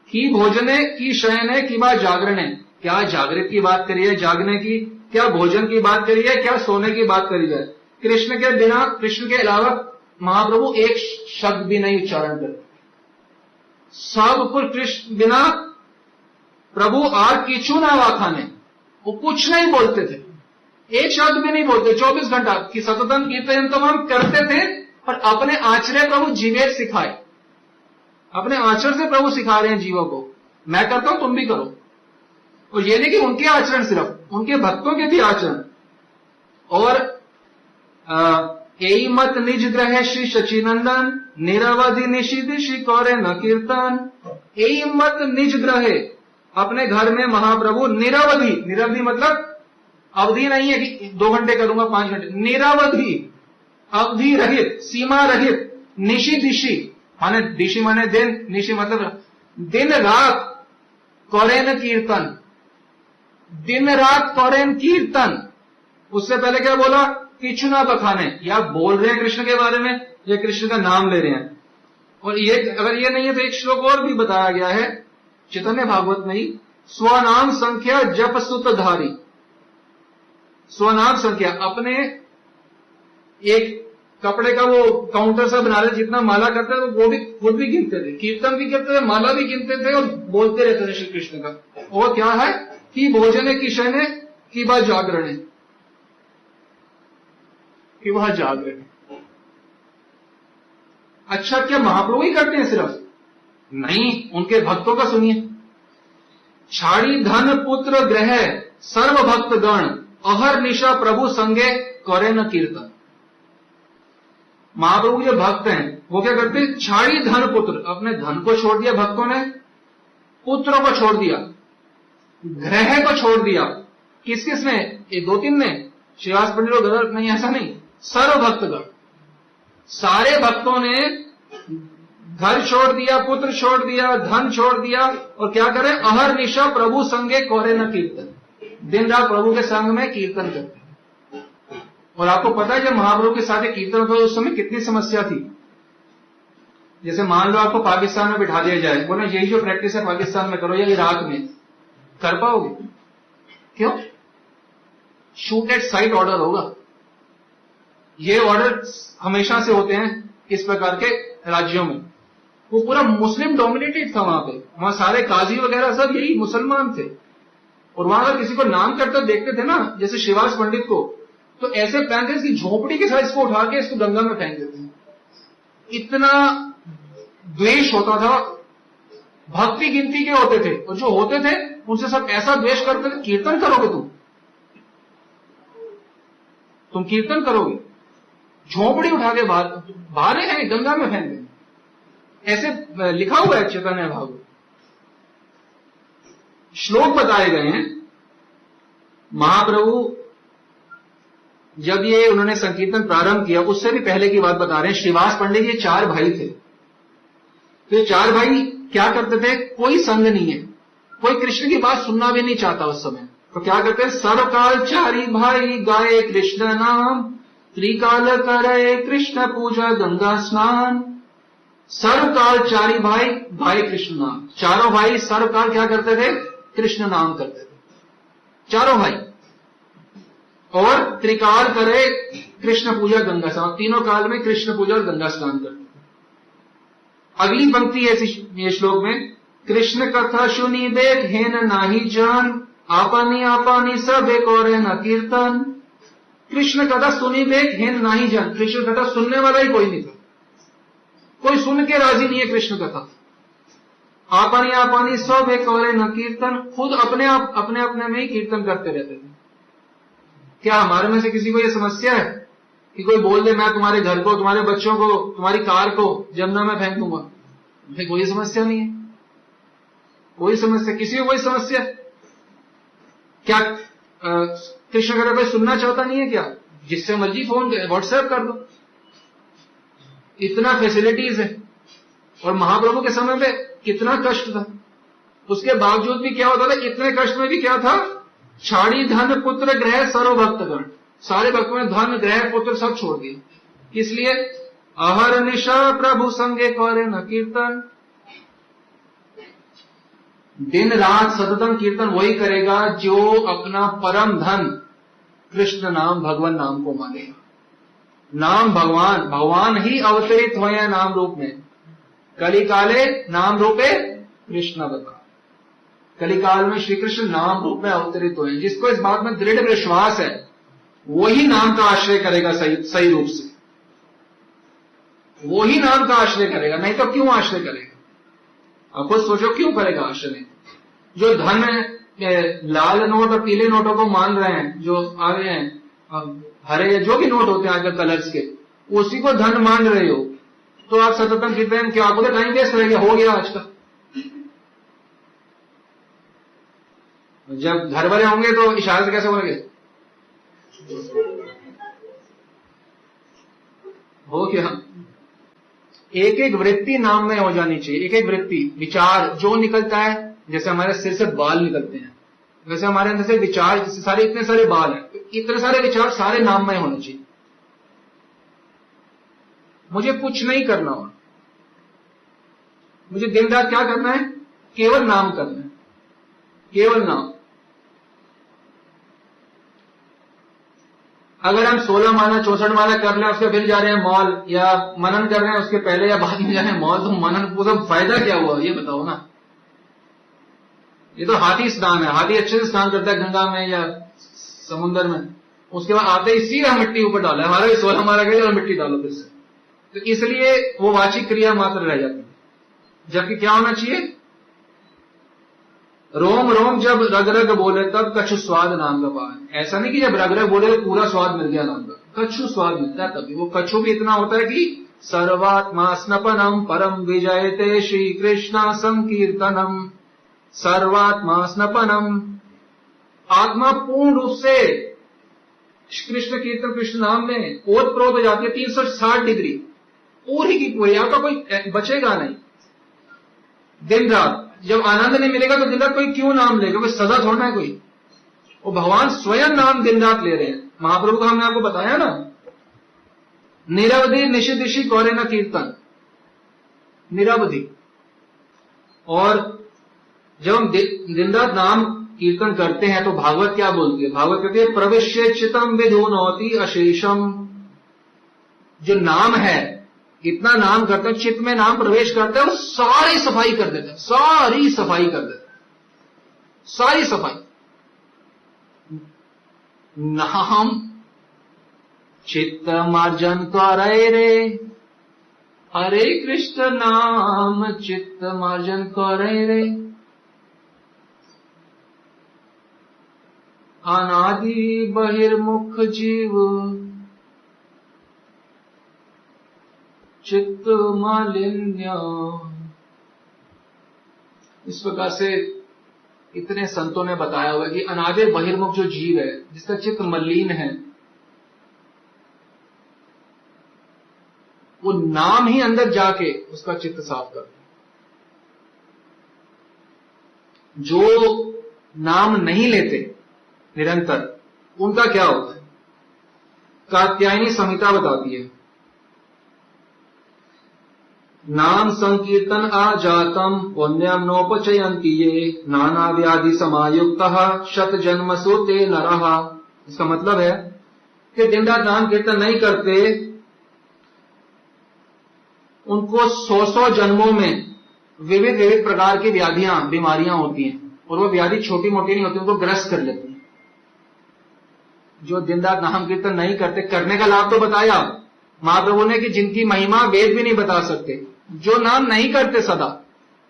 S1: की भोजने की शयने की बात जागरणे, क्या जागृत की बात करी है, जागने की, क्या भोजन की बात करी है, क्या सोने की बात करी जाए? कृष्ण के बिना, कृष्ण के अलावा महाप्रभु एक शब्द भी नहीं उच्चारण करते। सब कुछ कृष्ण बिना प्रभु आर किचू ना वाखाने, वो कुछ नहीं बोलते थे, एक शब्द भी नहीं बोलते। 24 घंटा की सततम कीर्तन तो हम करते थे, और अपने आचरण प्रभु जीवेर सिखाए। अपने आचरण से प्रभु सिखा रहे हैं जीवों को, मैं करता हूं तुम भी करो। और ये नहीं कि उनके आचरण, सिर्फ उनके भक्तों के भी आचरण। और यही मत निज ग्रह श्री सचिनंदन निरवधि निषिद्ध श्री कौरे न कीर्तन। यही मत निज ग्रह, अपने घर में महाप्रभु निरवधि, निरवधि मतलब अवधि नहीं है कि 2 घंटे करूंगा 5 घंटे, निरवधि, अवधि रहित, सीमा रहित, निशि दिशि माने, दिशि माने दिन, निशि मतलब दिन रात कौरेन कीर्तन, दिन रात कौरेन कीर्तन। उससे पहले क्या बोला, किछु ना बखाने, या बोल रहे हैं कृष्ण के बारे में या कृष्ण का नाम ले रहे हैं। और ये अगर ये नहीं है तो एक श्लोक और भी बताया गया है चैतन्य भागवत में ही, स्वनाम संख्या जप सुतधारी। स्वनाम संख्या, अपने एक कपड़े का वो काउंटर सा बना रहे, जितना माला करते थे वो भी खुद भी गिनते थे, कीर्तन भी करते थे, माला भी गिनते थे और बोलते रहते थे श्री कृष्ण का। और क्या है कि भोजन की शयने की बात जागरण है, कि वह जागरण है। अच्छा, क्या महाप्रभु ही करते हैं सिर्फ? नहीं, उनके भक्तों का सुनिए। छाड़ी धन पुत्र ग्रह सर्व भक्त गण अहर निशा प्रभु संगे करे न कीर्तन। महाप्रभु जो भक्त हैं वो क्या करते हैं, छाड़ी धन पुत्र, अपने धन को छोड़ दिया भक्तों ने, पुत्रों को छोड़ दिया, ग्रह को छोड़ दिया। किस किस ने? ये 2-3 ने, श्रीवास पंडित और गदर नहीं, ऐसा नहीं, सर्व भक्तगण, सारे भक्तों ने घर छोड़ दिया, पुत्र छोड़ दिया, धन छोड़ दिया, और क्या करें, अहर निशा प्रभु संगे कोरे न कीर्तन, दिन रात प्रभु के संग में कीर्तन करते हैं। और आपको पता है जब महाप्रभु के साथ कीर्तन होता है उस समय कितनी समस्या थी। जैसे मान लो आपको पाकिस्तान में बिठा दिया जाए, बोले यही जो प्रैक्टिस है पाकिस्तान में करो या इराक में, कर पाओगे? क्यों? शूट एट साइट ऑर्डर होगा। ये ऑर्डर हमेशा से होते हैं इस प्रकार के राज्यों में। वो पूरा मुस्लिम डोमिनेटेड था वहां पे, वहां सारे काजी वगैरह सब यही मुसलमान थे। और वहां अगर किसी को नाम करते देखते थे ना, जैसे श्रीवास पंडित को, तो ऐसे प्लान थे इसकी झोपड़ी के साथ इसको उठा के इसको गंगा में फेंक देते हैं। इतना द्वेष होता था। भक्ति गिनती के होते थे और जो होते थे उनसे सब ऐसा द्वेष करते थे, कीर्तन करोगे तुम कीर्तन करोगे, झोपड़ी उठा के बाहर हैं गंगा में फेंक देंगे, ऐसे लिखा हुआ है चैतन्य भागवत। श्लोक बताए गए हैं। महाप्रभु जब ये उन्होंने संकीर्तन प्रारंभ किया, उससे भी पहले की बात बता रहे हैं। श्रीवास पंडित ये 4 भाई थे। तो ये 4 भाई क्या करते थे, कोई संग नहीं है, कोई कृष्ण की बात सुनना भी नहीं चाहता उस समय। तो क्या करते हैं, सर्वकाल 4 भाई गाए कृष्ण नाम, त्रिकाल करे कृष्ण पूजा गंगा स्नान। सर्वकाल 4 भाई गाए कृष्ण नाम, चारों भाई सर्वकाल क्या करते थे, कृष्ण नाम करते थे, चारों भाई। और त्रिकाल करे कृष्ण पूजा गंगा स्नान, तीनों काल में कृष्ण पूजा और गंगा स्नान करते थे। अगली पंक्ति है ये श्लोक में, कृष्ण कथा सुनी देख हेन नाही जान, आपानी आपानी सब एक और न कीर्तन। कृष्ण कथा सुनी देख हेन नाही जान, कृष्ण कथा सुनने वाला ही कोई नहीं था, कोई सुन के राजी नहीं है कृष्ण कथा। आपानी आपानी सब एक और न कीर्तन, खुद अपने आप अपने अपने में ही कीर्तन करते रहते थे। क्या हमारे में से किसी को यह समस्या है कि कोई बोल दे मैं तुम्हारे घर को, तुम्हारे बच्चों को, तुम्हारी कार को जमुना में फेंक दूंगा? भाई कोई समस्या नहीं है, कोई समस्या, किसी को कोई समस्या? क्या कृष्ण कथा कोई सुनना चाहता नहीं है क्या? जिससे मर्जी फोन व्हाट्सएप कर दो, इतना फैसिलिटीज है। और महाप्रभु के समय पे कितना कष्ट था, उसके बावजूद भी क्या होता था, इतने कष्ट में भी क्या था, छाड़ी धन पुत्र ग्रह सर्व भक्तगण, सारे भक्तों ने धन ग्रह पुत्र सब छोड़ दिए। इसलिए अहर निशा प्रभु संगे करे न कीर्तन, दिन रात सततम कीर्तन वही करेगा जो अपना परम धन कृष्ण नाम भगवान नाम को मानेगा। नाम भगवान, भगवान ही अवतरित हुए नाम रूप में, कली काले नाम रूपे कृष्ण बता। कलिकाल में श्री कृष्ण नाम रूप में अवतरित हुए। जिसको इस बात में दृढ़ विश्वास है वही नाम का आश्रय करेगा सही रूप से। वो ही नाम का आश्रय करेगा, नहीं तो क्यों आश्रय करेगा? आप खुद सोचो क्यों करेगा आश्रय? जो धन लाल नोट और पीले नोटों को मान रहे हैं, जो आ गए हैं हरे जो भी नोट होते हैं आजकल कलर्स के, उसी को धन मान रहे हो, तो आप सततम कीर्तन क्या आपको टाइम वेस्ट रहेगा? हो गया आज का। जब घर वाले होंगे तो इशारे से कैसे बोलेंगे? हो गया। एक एक वृत्ति नाम में हो जानी चाहिए, एक एक वृत्ति विचार जो निकलता है, जैसे हमारे सिर से बाल निकलते हैं, वैसे हमारे अंदर से विचार, जैसे सारे इतने सारे बाल हैं, इतने सारे विचार सारे नाम में होने चाहिए। मुझे कुछ नहीं करना हो, मुझे दिन रात क्या करना है? केवल नाम करना है, केवल नाम। अगर हम 16 माला 64 माला कर लें, उसके फिर जा रहे हैं मॉल, या मनन कर रहे हैं उसके पहले या बाद में जा रहे हैं मॉल, तो मनन को सब फायदा क्या हुआ ये बताओ ना। ये तो हाथी स्नान है, हाथी अच्छे से स्नान करता है गंगा में या समुद्र में, उसके बाद आते ही सीधा मिट्टी ऊपर डाला, हमारा भी 16 माला गई और मिट्टी डालो फिर से, तो इसलिए वो वाचिक क्रिया मात्र रह जाती है। जबकि क्या होना चाहिए? रोम रोम जब रग रग बोले तब कछु स्वाद नाम का पान। ऐसा नहीं कि जब रग रग बोले तो पूरा स्वाद मिल गया नाम का, कछु स्वाद मिलता है तभी। वो कछु भी इतना होता है कि सर्वात्मा स्नपनम परम विजयते श्री कृष्ण संकीर्तनम, सर्वात्मा स्नपनम, आत्मा पूर्ण रूप से कृष्ण कीर्तन कृष्ण नाम में ओत प्रोत हो जाती है 360 डिग्री, पूरी की पूरी, आपका कोई बचेगा नहीं। दिन रात जब आनंद नहीं मिलेगा तो दिन रात कोई क्यों नाम लेगा? कोई सजा छोड़ना है कोई? वो भगवान स्वयं नाम दिन रात ले रहे हैं। महाप्रभु का हमने आपको बताया ना, निरवधि निशिदिशि गौरे न कीर्तन, निरवधि। और जब हम दिन रात नाम कीर्तन करते हैं तो भागवत क्या बोलती है? भागवत कहती है प्रविश्य चितम विधुनोति अशेषम। जो नाम है, इतना नाम करते हैं, चित्त में नाम प्रवेश करता है, वो सारी सफाई कर देता है, सारी सफाई कर देता है, सारी सफाई। नाम चित्त मार्जन करे रे, हरे कृष्ण नाम चित्त मार्जन करे रे, अनादि बहिर्मुख जीव चित्त मालिन्य। इस प्रकार से इतने संतों ने बताया हुआ कि अनादि बहिर्मुख जो जीव है, जिसका चित्त मलिन है, वो नाम ही अंदर जाके उसका चित्त साफ कर दे। जो नाम नहीं लेते निरंतर, उनका क्या होता है? कात्यायनी संहिता बताती है, नाम संकीर्तन आजातम पुण्यम नोपचयंती ये नाना व्याधि समायुक्त शत जन्मसु ते नरः। इसका मतलब है कि दिन रात नाम कीर्तन नहीं करते, उनको 100 जन्मों में विविध विविध प्रकार की व्याधियां बीमारियां होती हैं, और वो व्याधि छोटी मोटी नहीं होती, उनको ग्रस्त कर लेती है। जो दिन रात नाम कीर्तन नहीं करते, करने का लाभ तो बताया महाप्रभु ने कि जिनकी महिमा वेद भी नहीं बता सकते, जो नाम नहीं करते सदा,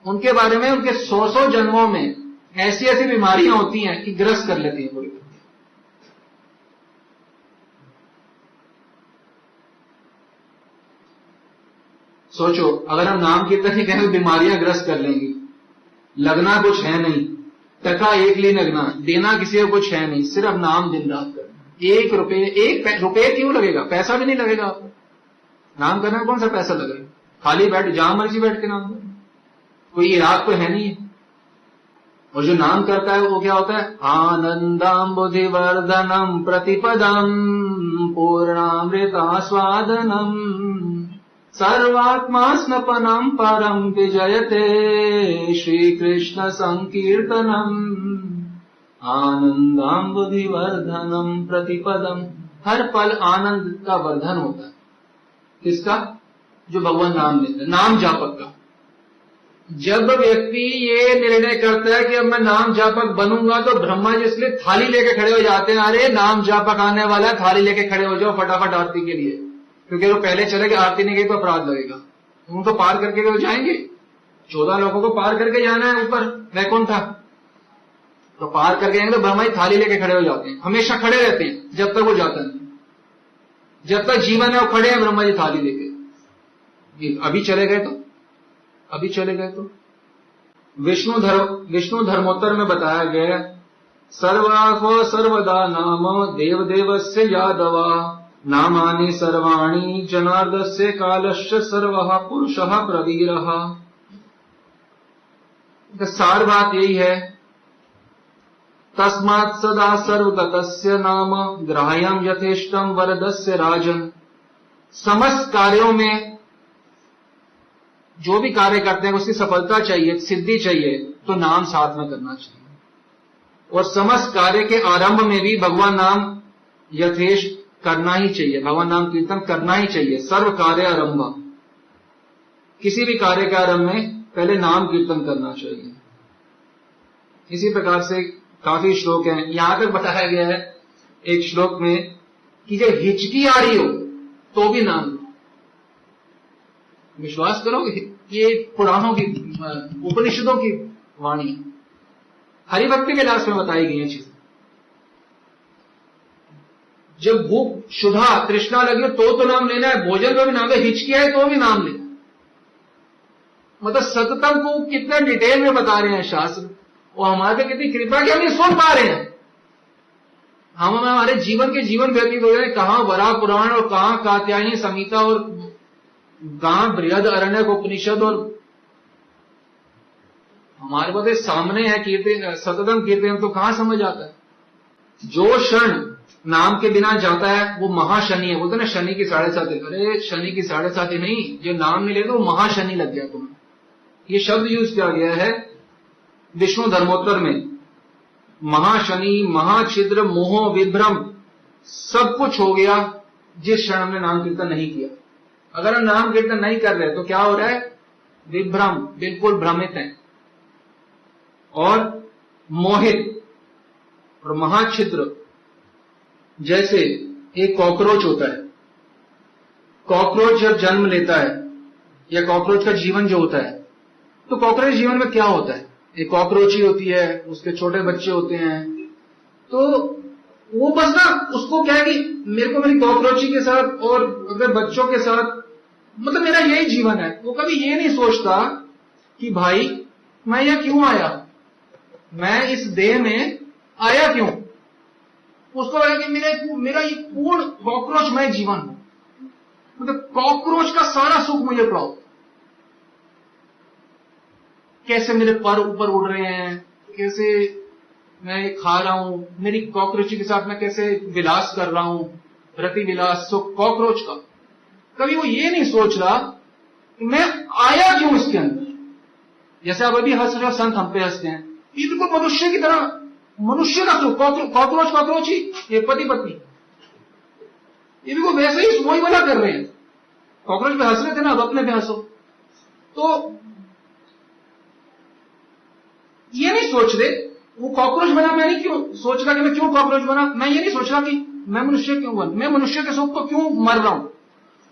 S1: उनके बारे में उनके 100 जन्मों में ऐसी ऐसी बीमारियां होती हैं कि ग्रस्त कर लेती हैं पूरी। सोचो, अगर हम नाम कीर्तन ही कहें तो बीमारियां ग्रस्त कर लेंगी। लगना कुछ है नहीं, टका एक लिए लगना, देना किसी को कुछ है नहीं, सिर्फ नाम दिन रात करना। 1 रुपये क्यों लगेगा? पैसा भी नहीं लगेगा आपको। नाम करने में कौन सा पैसा लगेगा? खाली बैठ, जहां मर्जी बैठ के नाम करना, कोई इराद तो है नहीं है। और जो नाम करता है वो क्या होता है? आनंदम बुद्धिवर्धनम प्रतिपदम पूर्णामृतास्वादनम सर्वात्मा स्नपनम परम विजयते श्री कृष्ण संकीर्तनम आनंदम बुद्धिवर्धनम प्रतिपदम। हर पल आनंद का वर्धन होता है। किसका? जो भगवान नाम लेता है, नाम जापक का। जब व्यक्ति ये निर्णय करता है कि अब मैं नाम जापक बनूंगा, तो ब्रह्मा जी इसलिए थाली लेके खड़े हो जाते हैं, अरे नाम जापक आने वाला है, थाली लेके खड़े हो जाओ फटाफट आरती के लिए। क्योंकि वो पहले चले गए, आरती नहीं गई तो अपराध लगेगा। उनको पार करके वो जाएंगे, 14 लोगों को पार करके जाना है ऊपर वैकुंठ था, तो पार करके जाएंगे तो ब्रह्मा जी थाली लेके खड़े हो जाते हैं, हमेशा खड़े रहते हैं जब तक वो जाता नहीं। जब तक जीवन है वो खड़े हैं ब्रह्मा जी थाली लेके। अभी चले गए तो विष्णु धर्मोत्तर में बताया गया, सर्वाः सर्वदा नाम देव देवस्य यादवा नामानि सर्वाणि जनार्दस्य कालस्य सर्वः पुरुषः प्रवीरः। सार बात यही है, तस्मात् सदा सर्वगतस्य नाम ग्राह्यं यथेष्टं वरदस्य राजन। समस्त कार्यों में जो भी कार्य करते हैं उसकी सफलता चाहिए, सिद्धि चाहिए, तो नाम साथ में करना चाहिए। और समस्त कार्य के आरंभ में भी भगवान नाम यथेष्ट करना ही चाहिए, भगवान नाम कीर्तन करना ही चाहिए। सर्व कार्य आरंभ, किसी भी कार्य के आरंभ में पहले नाम कीर्तन करना चाहिए। इसी प्रकार से काफी श्लोक हैं। यहां तक बताया गया है एक श्लोक में कि जब हिचकी आ रही हो तो भी नाम लो। विश्वास करोगे, ये पुराणों की, उपनिषदों की वाणी, हरिभक्ति के लास्ट में बताई गई है चीजें। जब भूख, क्षुधा, तृष्णा लगी हो तो नाम लेना है, भोजन का भी नाम है, हिचकी आए तो भी नाम लेना। मतलब सततम को कितना डिटेल में बता रहे हैं शास्त्र, और हमारे पे कितनी कृपा कि हम ये सुन पा रहे हैं। हम हमारे जीवन के जीवन व्यतीत हो जाए, कहां वराह पुराण और कहां कात्यायनी संहिता और कहां बृहद अरण्यक उपनिषद, और हमारे पास सामने है कीर्तन, सततम कीर्तन, तो कहां समझ आता है। जो क्षण नाम के बिना जाता है वो महाशनि है। बोलते ना शनि की 7.5। अरे शनि की 7.5 नहीं, जो नाम नहीं लेते वो महाशनि लग गया तुम्हें। ये शब्द यूज किया गया है विष्णु धर्मोत्तर में। महाशनि, महाछिद्र, मोह, विभ्रम, सब कुछ हो गया जिस क्षण हमने नाम कीर्तन नहीं किया। अगर हम नाम कीर्तन नहीं कर रहे तो क्या हो रहा है, विभ्रम, बिल्कुल भ्रमित है और मोहित और महाछिद्र। जैसे एक कॉकरोच होता है, कॉकरोच जब जन्म लेता है या कॉकरोच का जीवन जो होता है, तो कॉकरोच जीवन में क्या होता है, एक कॉकरोच ही होती है, उसके छोटे बच्चे होते हैं, तो वो बस ना उसको क्या है कि मेरे को मेरी कॉकरोची के साथ और अपने बच्चों के साथ, मतलब मेरा यही जीवन है। वो कभी ये नहीं सोचता कि भाई मैं यह क्यों आया, मैं इस देह में आया क्यों। उसको लगा कि मेरा ये पूर्ण कॉकरोच में जीवन हूं, मतलब कॉकरोच का सारा सुख मुझे प्राप्त। कैसे मेरे पर ऊपर उड़ रहे हैं, कैसे मैं खा रहा हूं, मेरी कॉकरोची के साथ मैं कैसे विलास कर रहा हूं, रति विलास सुख कॉकरोच का। कभी वो ये नहीं सोच रहा कि मैं आया क्यों इसके अंदर। जैसे आप अभी हंस रहे हो, संत हम पे हंसते हैं, ये बिल्कुल मनुष्य की तरह, मनुष्य का सुख। कॉकरोच ही, ये पति पत्नी, ये बिल्कुल वैसे ही वही वाला कर रहे हैं। कॉकरोच पे हंस रहे थे ना, अब अपने पे हंसो। तो ये नहीं सोच रहे वो कॉकरोच बना, मैं नहीं क्यों सोच रहा कि मैं क्यों कॉकरोच बना, मैं ये नहीं सोच रहा कि मैं मनुष्य क्यों बना, मैं मनुष्य के सुख तो क्यों मर रहा हूं,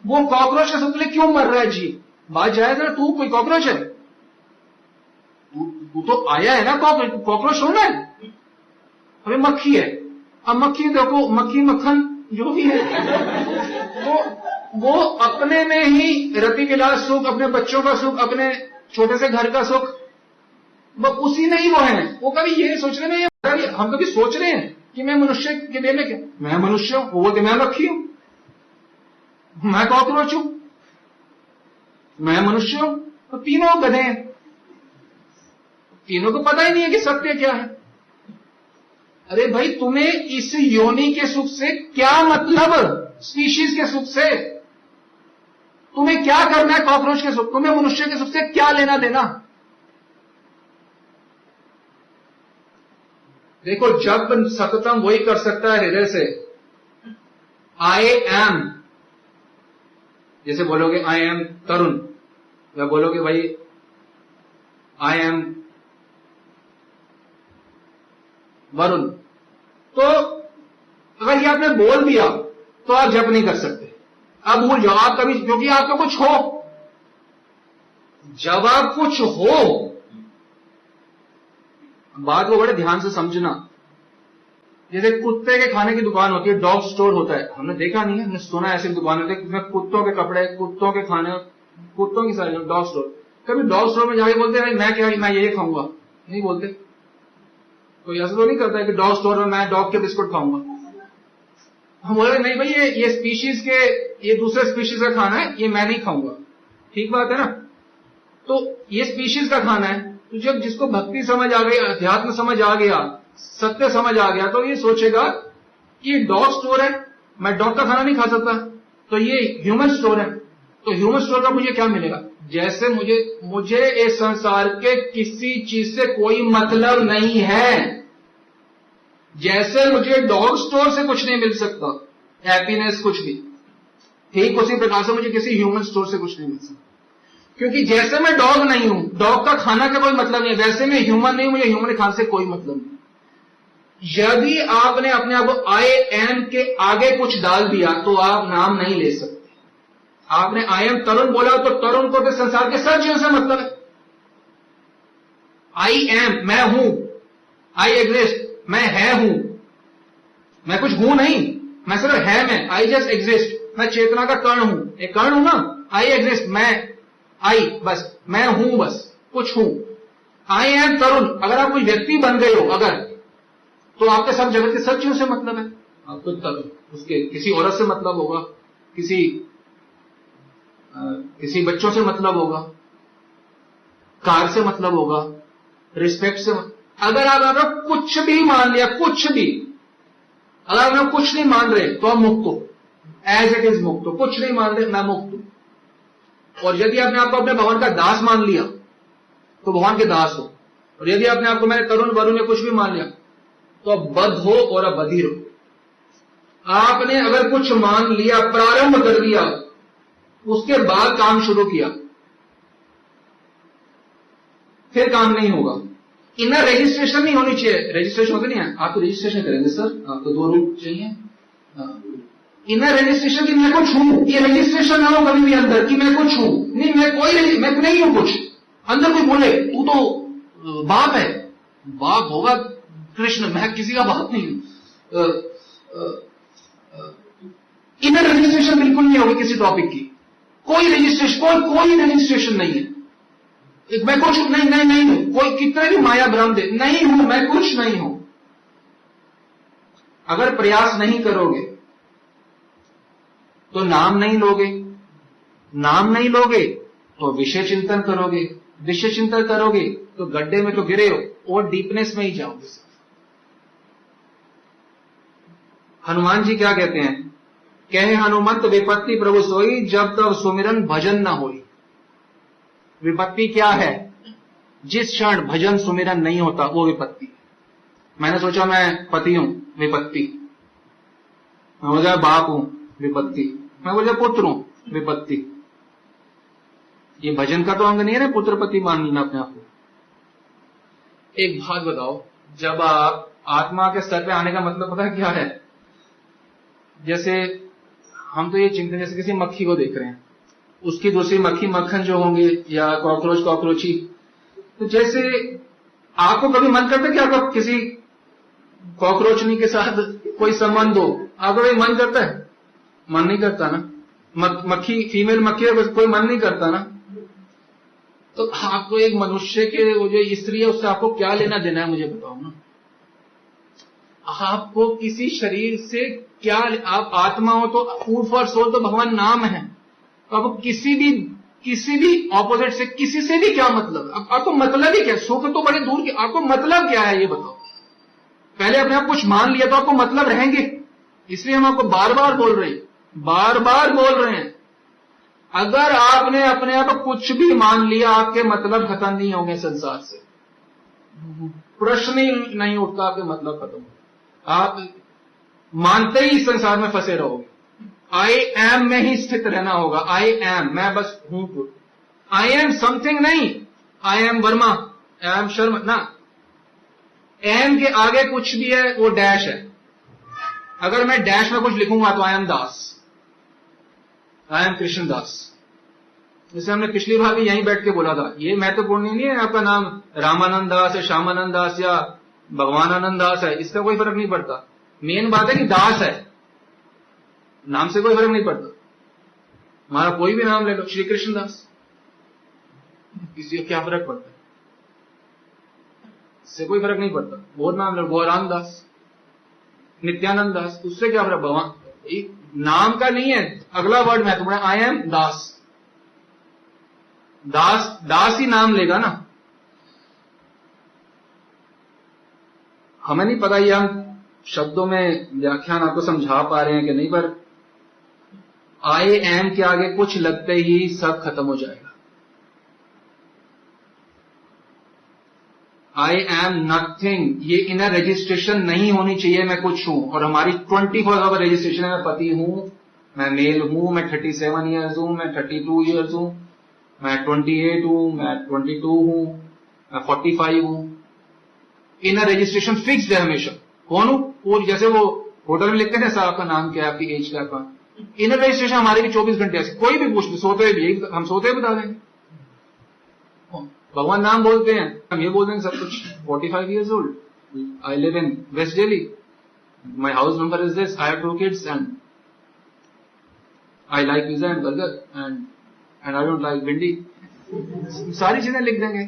S1: वो कॉकरोच के सुख के लिए क्यों मर रहा है। जी बात जायज है, तू कोई कॉकरोच है, तू तो आया है ना, कॉकरोच होना है। अभी मक्खी है, अब मक्खी देखो, मक्खी मक्खन जो भी है वो अपने में ही रति विलास सुख, अपने बच्चों का सुख, अपने छोटे से घर का सुख, वो उसी में ही वो है। वो कभी ये सोच रहे नहीं, हम कभी सोच रहे हैं कि मैं मनुष्य के देह में क्या, मैं मनुष्य हूं, वो तो मैं मक्खी हूं, मैं कॉकरोच हूं, मैं मनुष्य हूं, तो तीनों गधे हैं। तीनों को पता ही नहीं है कि सत्य क्या है। अरे भाई तुम्हें इस योनि के सुख से क्या मतलब, स्पीशीज के सुख से तुम्हें क्या करना है, कॉकरोच के सुख, तुम्हें मनुष्य के सुख से क्या लेना देना। देखो जब सततम वही कर सकता है हृदय से, आई एम, जैसे बोलोगे आई एम तरुण, या बोलोगे भाई आई एम वरुण, तो अगर ये आपने बोल दिया तो आप जप नहीं कर सकते। अब भूल जाओ आप कभी, क्योंकि आपको कुछ हो, जब आप कुछ हो, बात को बड़े ध्यान से समझना। जैसे कुत्ते के खाने की दुकान होती है, डॉग स्टोर होता है, हमने देखा नहीं है, हमने सुना ऐसी दुकान होती है जिसमें कुत्तों के कपड़े, कुत्तों के खाने, कुत्तों की सारी, डॉग स्टोर। कभी डॉग स्टोर में जाके बोलते हैं मैं क्या, मैं ये खाऊंगा? नहीं बोलते। कोई ऐसा तो नहीं करता है कि डॉग स्टोर में मैं डॉग के बिस्कुट खाऊंगा। हम बोले नहीं भाई, ये स्पीशीज के, ये दूसरे स्पीशीज का खाना है, ये मैं नहीं खाऊंगा। ठीक बात है ना? तो ये स्पीशीज का खाना है, तो जब जिसको भक्ति समझ आ गई, अध्यात्म समझ आ गया, सत्य समझ आ गया, तो ये सोचेगा कि डॉग स्टोर है, मैं डॉग का खाना नहीं खा सकता, तो ये ह्यूमन स्टोर है, तो ह्यूमन स्टोर का मुझे क्या मिलेगा? जैसे मुझे इस संसार के किसी चीज से कोई मतलब नहीं है, जैसे मुझे डॉग स्टोर से कुछ नहीं मिल सकता, हैप्पीनेस कुछ भी, ठीक उसी प्रकार से मुझे किसी ह्यूमन स्टोर से कुछ नहीं मिल सकता। क्योंकि जैसे मैं डॉग नहीं हूं, डॉग का खाना का कोई मतलब नहीं है, वैसे मैं ह्यूमन नहीं हूं, मुझे ह्यूमन खाने से कोई मतलब नहीं। यदि आपने अपने आप को आई एम के आगे कुछ डाल दिया तो आप नाम नहीं ले सकते। आपने आई एम तरुण बोला तो तरुण को तो संसार के सब चीजों से मतलब है। आई एम, मैं हूं, आई एग्जिस्ट, मैं है हूं, मैं कुछ हूं नहीं, मैं सिर्फ है, मैं आई जस्ट एग्जिस्ट, मैं चेतना का कण हूं, एक कण हूं ना, आई एग्जिस्ट, मैं आई, बस मैं हूं, बस कुछ हूं। आई एम तरुण, अगर आप कोई व्यक्ति बन गए हो अगर, तो आपके सब जगत के सब चीजों से मतलब है। आपको तरुण, उसके किसी औरत से मतलब होगा, किसी बच्चों से मतलब होगा, कार से मतलब होगा, रिस्पेक्ट से अगर आपने कुछ भी मान लिया, कुछ भी, अगर आप कुछ नहीं मान रहे तो आप मुक्त हो, एज इट इज मुक्त हो, कुछ नहीं मान रहे मैं मुक्त हूं। और यदि आपने आपको अपने भगवान का दास मान लिया तो भगवान के दास हो, और यदि आपने आपको मैंने तरुण वरुण या कुछ भी मान लिया तो अब बद्ध हो और अब बधिर हो। आपने अगर कुछ मान लिया, प्रारंभ कर दिया, उसके बाद काम शुरू किया, फिर काम नहीं होगा। इनर रजिस्ट्रेशन नहीं होनी चाहिए। रजिस्ट्रेशन होता नहीं है, आप तो रजिस्ट्रेशन करेंगे सर, आपको 2 रूप चाहिए। इनर रजिस्ट्रेशन की मैं कुछ हूं, ये रजिस्ट्रेशन ना हो कभी भी अंदर कि मैं कुछ हूं, नहीं मैं नहीं हूं कुछ। अंदर कोई बोले तू तो बाप है, बाप होगा कृष्ण, मैं किसी का बाप नहीं हूं। इनर रजिस्ट्रेशन बिल्कुल नहीं होगी किसी टॉपिक की, कोई रजिस्ट्रेशन, कोई रजिस्ट्रेशन नहीं है। मैं कुछ नहीं हूं, कोई कितना भी माया भ्रम दे, नहीं हूं, मैं कुछ नहीं हूं। अगर प्रयास नहीं करोगे तो नाम नहीं लोगे, नाम नहीं लोगे तो विषय चिंतन करोगे, विषय चिंतन करोगे तो गड्ढे में तो गिरे हो और डीपनेस में ही जाओगे। हनुमान जी क्या कहते हैं? कहे हनुमंत विपत्ति प्रभु सोई, जब तब सुमिरन भजन न होई। विपत्ति क्या है? जिस क्षण भजन सुमिरन नहीं होता वो विपत्ति। मैंने सोचा मैं पति हूं, विपत्ति। मैं बोल गया बाप हूं, विपत्ति। मैं बोल गया पुत्र हूं, विपत्ति। ये भजन का तो अंग नहीं है ना, पुत्र पति मान लेना अपने आप को। एक बात बताओ, जब आप आत्मा के स्तर पे आने का मतलब पता है क्या है? जैसे हम तो ये चिंतन, जैसे किसी मक्खी को देख रहे हैं, उसकी दूसरी मक्खी मक्खन जो होंगे या कॉकरोची, तो जैसे आपको कभी मन करता है कि आपको किसी कॉकरोचनी के साथ कोई संबंध हो? आपको कभी मन करता है? मन नहीं करता ना। मक्खी, फीमेल मक्खी का कोई मन नहीं करता ना। तो आपको एक मनुष्य के वो जो स्त्री है उससे आपको क्या लेना देना है, मुझे बताओ ना। आपको किसी शरीर से क्या, आप आत्मा हो तो फूड फॉर सोल तो भगवान नाम है, तो आपको किसी भी ऑपोजिट से, किसी से भी क्या मतलब? आपको मतलब ही क्या? सुख तो बड़े दूर की, आपको मतलब क्या है ये बताओ। पहले अपने आप कुछ मान लिया तो आपको मतलब रहेंगे, इसलिए हम आपको बार बार बोल रहे हैं। अगर आपने अपने आप कुछ भी मान लिया, आपके मतलब खत्म नहीं होंगे संसार से, प्रश्न ही नहीं उठता, आपके मतलब खत्म हो। आप मानते ही संसार में फंसे रहोगे। आई एम में ही स्थित रहना होगा। आई एम, मैं बस हूं। आई एम समथिंग नहीं, I am Verma, I am Sharma ना। एम के आगे कुछ भी है वो डैश है। अगर मैं डैश में कुछ लिखूंगा तो I am Das. I am Krishnadas. जैसे हमने पिछली बार भी यहीं बैठ के बोला था, ये महत्वपूर्ण नहीं है आपका नाम रामानंद दास है, श्यामानंद दास या भगवान आनंद दास है, इसका कोई फर्क नहीं पड़ता। मेन बात है कि दास है, नाम से कोई फर्क नहीं पड़ता। हमारा कोई भी नाम ले लो, श्री कृष्ण दास, किसी को क्या फर्क पड़ता है? इससे कोई फर्क नहीं पड़ता। और नाम ले लो, गौरांग दास, नित्यानंद दास, उससे क्या फर्क? भगवान नाम का नहीं है, अगला वर्ड महत्वपूर्ण है, आई एम दास। दास ही नाम लेगा ना। हमें नहीं पता ये हम शब्दों में व्याख्यान आपको समझा पा रहे हैं कि नहीं, पर आई एम के आगे कुछ लगते ही सब खत्म हो जाएगा। आई एम नथिंग, ये इनर रजिस्ट्रेशन नहीं होनी चाहिए मैं कुछ हूं। और हमारी 24 आवर रजिस्ट्रेशन है, मैं पति हूं, मैं मेल हूं, मैं 37 ईयर्स हूं, मैं 32 ईयर्स हूं, मैं 28 हूं, मैं 22 हूं, मैं 45 हूं। इनर रजिस्ट्रेशन फिक्स्ड है हमेशा। कौन हूं? वो जैसे वो होटल में लिखते हैं सर आपका नाम क्या है, आपकी एज क्या है। इनर रजिस्ट्रेशन हमारे भी 24 घंटे ऐसे, कोई भी पूछ, सोते हुए भी हम सोते हुए बता देंगे। भगवान नाम बोलते हैं, हम ये बोल देंगे सब कुछ। 45 years old, I live in West Delhi, my house number is this, I have 2 kids and I like pizza and burger and I don't like भिंडी। सारी चीजें लिख देंगे।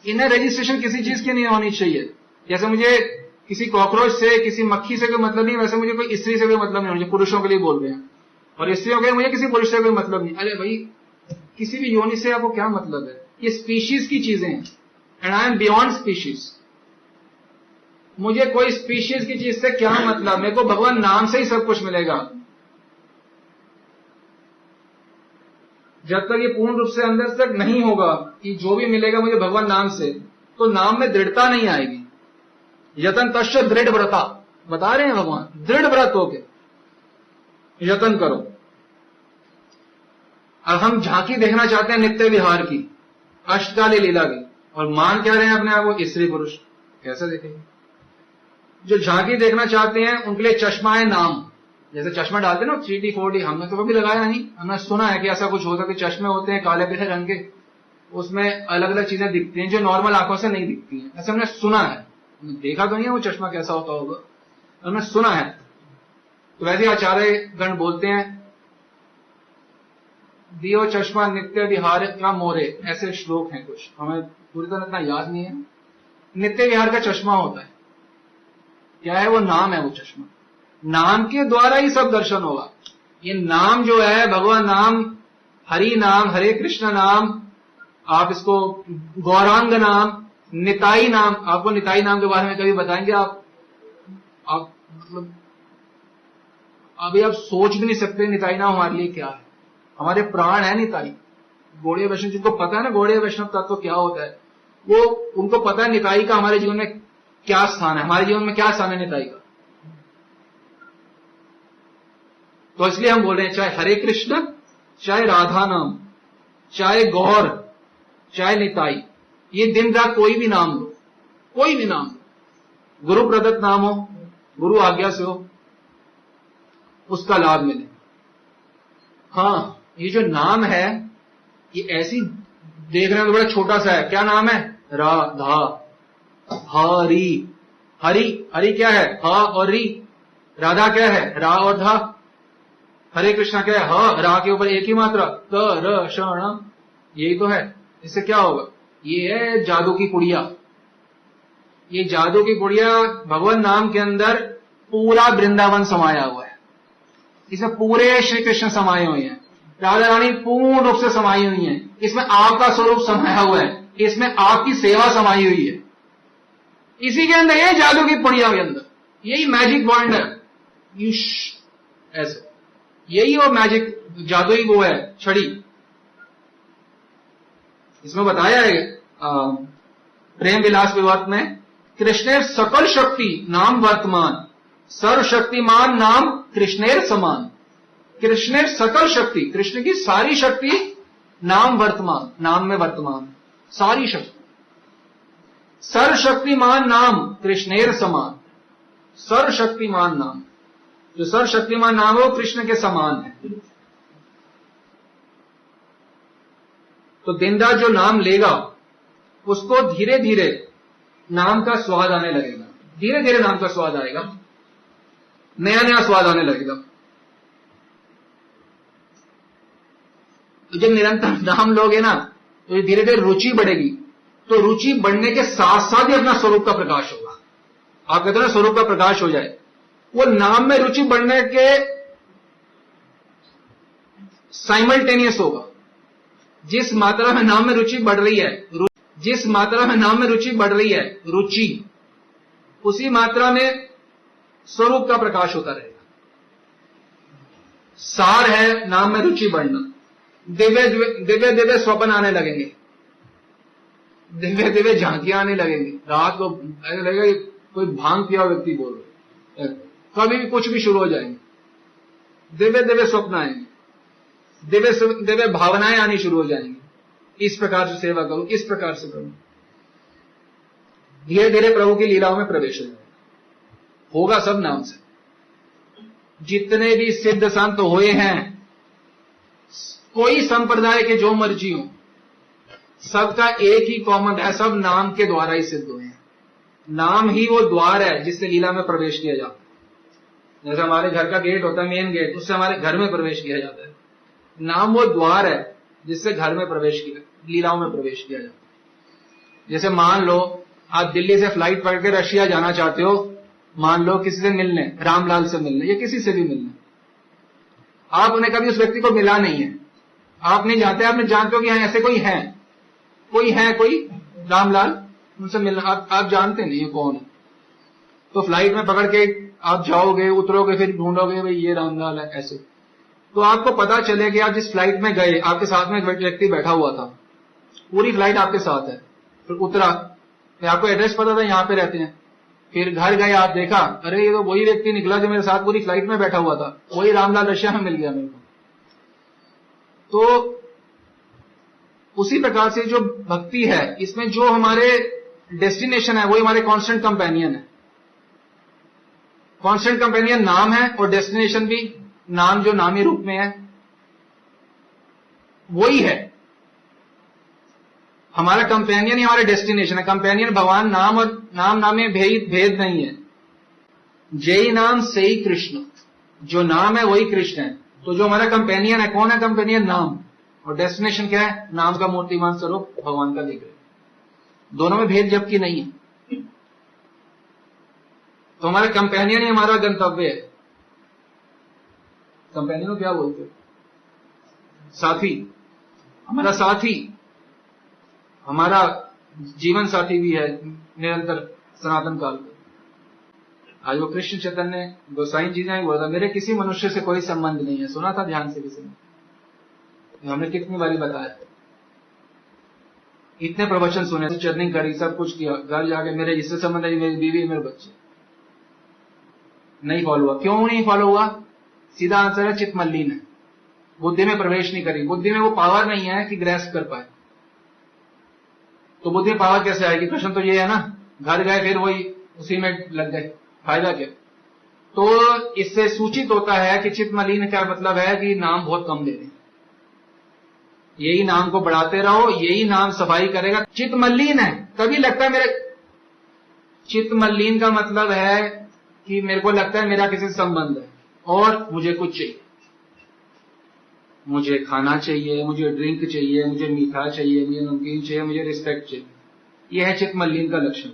S1: इनर रजिस्ट्रेशन किसी चीज की नहीं होनी चाहिए। जैसे मुझे किसी कॉकरोच से, किसी मक्खी से कोई मतलब नहीं, वैसे मुझे कोई स्त्री से कोई मतलब नहीं होना। पुरुषों के लिए बोल रहे हैं, और स्त्रियों के लिए मुझे किसी पुरुष से कोई मतलब नहीं। अरे भाई, किसी भी योनि से आपको क्या मतलब है? ये स्पीशीज की चीजें हैं, and I am beyond species. मुझे कोई स्पीशीज की चीज से क्या मतलब? मेरे को भगवान नाम से ही सब कुछ मिलेगा। जब तक ये पूर्ण रूप से अंदर तक नहीं होगा कि जो भी मिलेगा मुझे भगवान नाम से, तो नाम में दृढ़ता नहीं आएगी। यतन तस्य दृढ़ व्रता, बता रहे हैं भगवान, दृढ़ व्रत होके यतन करो। अब हम झांकी देखना चाहते हैं नित्य विहार की, अष्टकाली लीला की, और मान क्या रहे हैं अपने आप को स्त्री पुरुष। कैसे देखेंगे? जो झांकी देखना चाहते हैं उनके लिए चश्मा है नाम। जैसे चश्मा डालते हैं ना 3D 4D, हमने तो कभी लगाया नहीं, हमने सुना है कि ऐसा कुछ होता है कि चश्मे होते हैं काले पीले रंग के, उसमें अलग अलग चीजें दिखती हैं जो नॉर्मल आंखों से नहीं दिखती हैं। ऐसे हमने सुना है, देखा तो नहीं है वो चश्मा कैसा होता होगा, हमने सुना है। तो वैसे आचार्य गण बोलते हैं, दियो चश्मा नित्य विहार का मोरे, ऐसे श्लोक हैं कुछ, हमें पूरी तरह इतना याद नहीं है। नित्य विहार का चश्मा होता है, क्या है वो? नाम है वो चश्मा। नाम के द्वारा ही सब दर्शन होगा। ये नाम जो है, भगवान नाम, हरि नाम, हरे कृष्ण नाम, आप इसको गौरांग नाम, निताई नाम। आपको निताई नाम के बारे में कभी बताएंगे? आप मतलब अभी आप सोच भी नहीं सकते निताई नाम हमारे लिए क्या है। हमारे प्राण है निताई। गौड़ीय वैष्णव जिनको पता है ना गौड़ीय वैष्णव तत्व क्या होता है, वो उनको पता है निताई का हमारे जीवन में क्या स्थान है, हमारे जीवन में क्या स्थान है निताई का। तो इसलिए हम बोल रहे हैं, चाहे हरे कृष्ण, चाहे राधा नाम, चाहे गौर, चाहे निताई, ये दिन रात कोई भी नाम लो, कोई भी नाम लो, गुरु प्रदत्त नाम हो, गुरु आज्ञा से हो, उसका लाभ मिले। हाँ, ये जो नाम है, ये ऐसी देख रहे हैं तो बड़ा छोटा सा है। क्या नाम है? राधा, हरि। हरि, हरि क्या है? ह और री। राधा क्या है? रा और धा। हरे कृष्णा क्या है? ह, रा के ऊपर एक ही मात्रा, त र श ण, यही तो है। इससे क्या होगा? ये है जादू की पुड़िया। ये जादू की पुड़िया भगवान नाम के अंदर पूरा वृंदावन समाया हुआ है। इसमें पूरे श्री कृष्ण समाये हुए हैं, राधा रानी पूर्ण रूप से समाई हुई है। इसमें आपका स्वरूप समाया हुआ है, इसमें आपकी सेवा समाई हुई है। इसी के अंदर ये जादू की पुड़िया के अंदर यही मैजिक पॉइंट है। ऐसे यही वो मैजिक जादू ही वो है छड़ी। इसमें बताया है प्रेम विलास विवर्त में, कृष्णेर सकल शक्ति नाम वर्तमान, सर्वशक्तिमान नाम कृष्णेर समान। कृष्णेर सकल शक्ति, कृष्ण की सारी शक्ति, नाम वर्तमान, नाम में वर्तमान सारी शक्ति। सर्वशक्तिमान नाम कृष्णेर समान। सर्वशक्तिमान नाम, जो सर्वशक्तिमान नाम है वो कृष्ण के समान है। तो दिन रात जो नाम लेगा उसको धीरे धीरे नाम का स्वाद आने लगेगा, धीरे धीरे नाम का स्वाद आएगा, नया नया स्वाद आने लगेगा। तो जब निरंतर नाम लोगे ना तो धीरे धीरे रुचि बढ़ेगी, तो रुचि बढ़ने के साथ साथ ही अपना स्वरूप का प्रकाश होगा। आप कहते हो ना स्वरूप का प्रकाश हो जाए, वो नाम में रुचि बढ़ने के साइमल्टेनियस होगा। जिस मात्रा में नाम में रुचि बढ़ रही है, जिस मात्रा में नाम में रुचि बढ़ रही है, रुचि उसी मात्रा में स्वरूप का प्रकाश होता रहेगा। सार है नाम में रुचि बढ़ना। दिव्य दिव्य दिव्य स्वप्न आने लगेंगे, दिव्य दिव्य झांकियां आने लगेंगी। रात को ऐसा लगेगा कि कोई भांग पिया व्यक्ति बोल रहे, कभी भी कुछ भी शुरू हो जाएंगे। दिव्य दिव्य स्वप्न आएंगे, दिव्य दिव्य भावनाएं आनी शुरू हो जाएंगी। इस प्रकार से सेवा करो, इस प्रकार से करो, धीरे धीरे प्रभु की लीलाओं में प्रवेश हो जाएगा। होगा सब नाम से। जितने भी सिद्ध संत हुए हैं, कोई संप्रदाय के जो मर्जी हो, सबका एक ही कॉमन है, सब नाम के द्वारा ही सिद्ध हुए हैं। नाम ही वो द्वार है जिससे लीला में प्रवेश किया जाता है। जैसे हमारे घर का गेट होता है, मेन गेट, उससे हमारे घर में प्रवेश किया जाता है। नाम वो द्वार है जिससे घर में प्रवेश किया, लीलाओं में प्रवेश किया जाता है। जैसे मान लो आप दिल्ली से फ्लाइट पकड़ के रशिया जाना चाहते हो, मान लो किसी से मिलने, रामलाल से मिलने या किसी से भी मिलने, आप उन्हें कभी उस व्यक्ति को मिला नहीं है, आप नहीं जानते, आप नहीं जानते हो कि हाँ ऐसे कोई रामलाल, उनसे मिलना आप जानते नहीं है कौन है। तो फ्लाइट में पकड़ के आप जाओगे, उतरोगे, फिर ढूंढोगे भाई ये रामलाल है ऐसे। तो आपको पता चले कि आप जिस फ्लाइट में गए, आपके साथ में एक व्यक्ति बैठा हुआ था, पूरी फ्लाइट आपके साथ है, फिर उतरा, फिर आपको एड्रेस पता था यहां पे रहते हैं, फिर घर गए, आप देखा अरे ये तो वही व्यक्ति निकला जो मेरे साथ पूरी फ्लाइट में बैठा हुआ था, वही रामलाल रशिया में मिल गया मेरे को। तो उसी प्रकार से जो भक्ति है, इसमें जो हमारे डेस्टिनेशन है वही हमारे कांस्टेंट कंपेनियन है। कांस्टेंट कंपेनियन नाम है और डेस्टिनेशन भी नाम, जो नामी रूप में है वही है। हमारा कंपेनियन ही हमारा डेस्टिनेशन है। कंपेनियन भगवान नाम, और नाम में भेद नहीं है। जय नाम से ही कृष्ण, जो नाम है वही कृष्ण है। तो जो हमारा कंपेनियन है, कौन है कंपेनियन? नाम। और डेस्टिनेशन क्या है? नाम का मूर्तिमान स्वरूप भगवान का विग्रह। दोनों में भेद जबकि नहीं है। तो हमारा कंपेनियन ही हमारा गंतव्य है। कंपेनियन को क्या बोलते हैं? साथी। हमारा साथी, हमारा जीवन साथी भी है निरंतर सनातन काल में। आज वो कृष्ण चैतन्य गोसाई जी ने बोला था, मेरे किसी मनुष्य से कोई संबंध नहीं है। सुना था ध्यान से किसी ने? हमने कितनी बारी बताया, इतने प्रवचन सुने, चर्निंग करी, सब कुछ किया, घर जाके मेरे इससे संबंध है, मेरी बीवी, मेरे बच्चे, नहीं फॉलो हुआ। क्यों नहीं फॉलो हुआ? सीधा आंसर है, चित्त मलिन है, बुद्धि में प्रवेश नहीं करी। बुद्धि में वो पावर नहीं है कि ग्रैस्प कर पाए। तो बुद्धि में पावर कैसे आएगी? प्रश्न तो ये है ना। घर गए फिर वही उसी में लग गए, फायदा क्या? तो इससे सूचित होता है कि चित्त मलिन क्या मतलब है कि नाम बहुत कम ले रहे हैं। यही नाम को बढ़ाते रहो, यही नाम सफाई करेगा। चित्त मलिन है, तभी लगता है मेरे, चित्त मलिन का मतलब है कि मेरे को लगता है मेरा किसी से संबंध है और मुझे कुछ चाहिए, मुझे खाना चाहिए, मुझे ड्रिंक चाहिए, मुझे मीठा चाहिए, मुझे नमकीन चाहिए, मुझे रिस्पेक्ट चाहिए। यह है चित्त मलिन का लक्षण।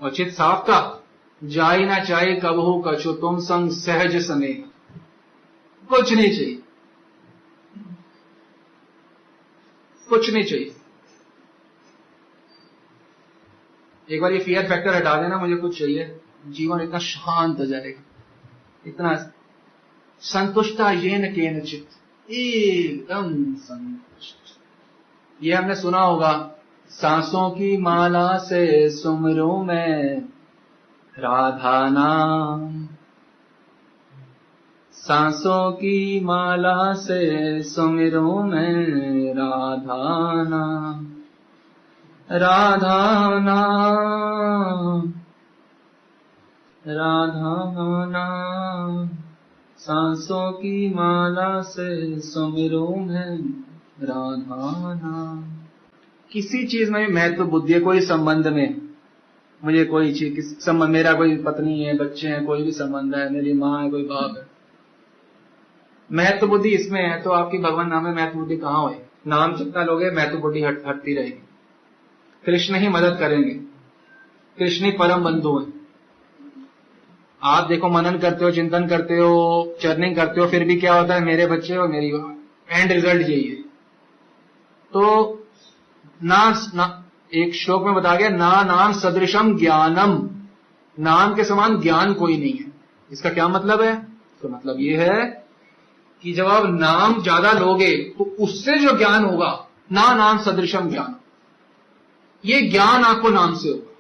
S1: और चित्त साफ का, जाई ना चाहे कबहू कछु तुम संग सहज स्नेह। कुछ नहीं चाहिए, कुछ नहीं चाहिए। एक बार ये फियर फैक्टर हटा देना, मुझे कुछ चाहिए, जीवन इतना शांत हो जाएगा, इतना संतुष्टा ये न केन चित्त, एकदम संतुष्ट। ये हमने सुना होगा, सांसों की माला से सुमरूं मैं राधा नाम, सांसों की माला से सुमिरूं मैं राधा नाम, राधा नाम, राधा नाम। सांसों की माला से सुमिरो मैं राधा नाम। किसी चीज में भी महत्व बुद्धि है, कोई संबंध में, मुझे कोई चीज संबंध, मेरा कोई पत्नी है, बच्चे हैं, कोई भी संबंध है, मेरी माँ है, कोई बाप है, महत्व बुद्धि इसमें है, तो आपकी भगवान नाम में महत्व बुद्धि कहाँ होगी? नाम जितना लोगे महत्व बुद्धि हटती रहेगी। कृष्ण ही मदद करेंगे, कृष्ण ही परम बंधु है। आप देखो, मनन करते हो, चिंतन करते हो, चर्निंग करते हो, फिर भी क्या होता है? मेरे बच्चे और मेरी, एंड रिजल्ट यही है। तो ना एक श्लोक में बताया गया, ना नाम सदृशम ज्ञानम, नाम के समान ज्ञान कोई नहीं है। इसका क्या मतलब है? तो मतलब ये है कि जब आप नाम ज्यादा लोगे तो उससे जो ज्ञान होगा, ना नाम सदृशम ज्ञान, ये ज्ञान आपको नाम से होगा।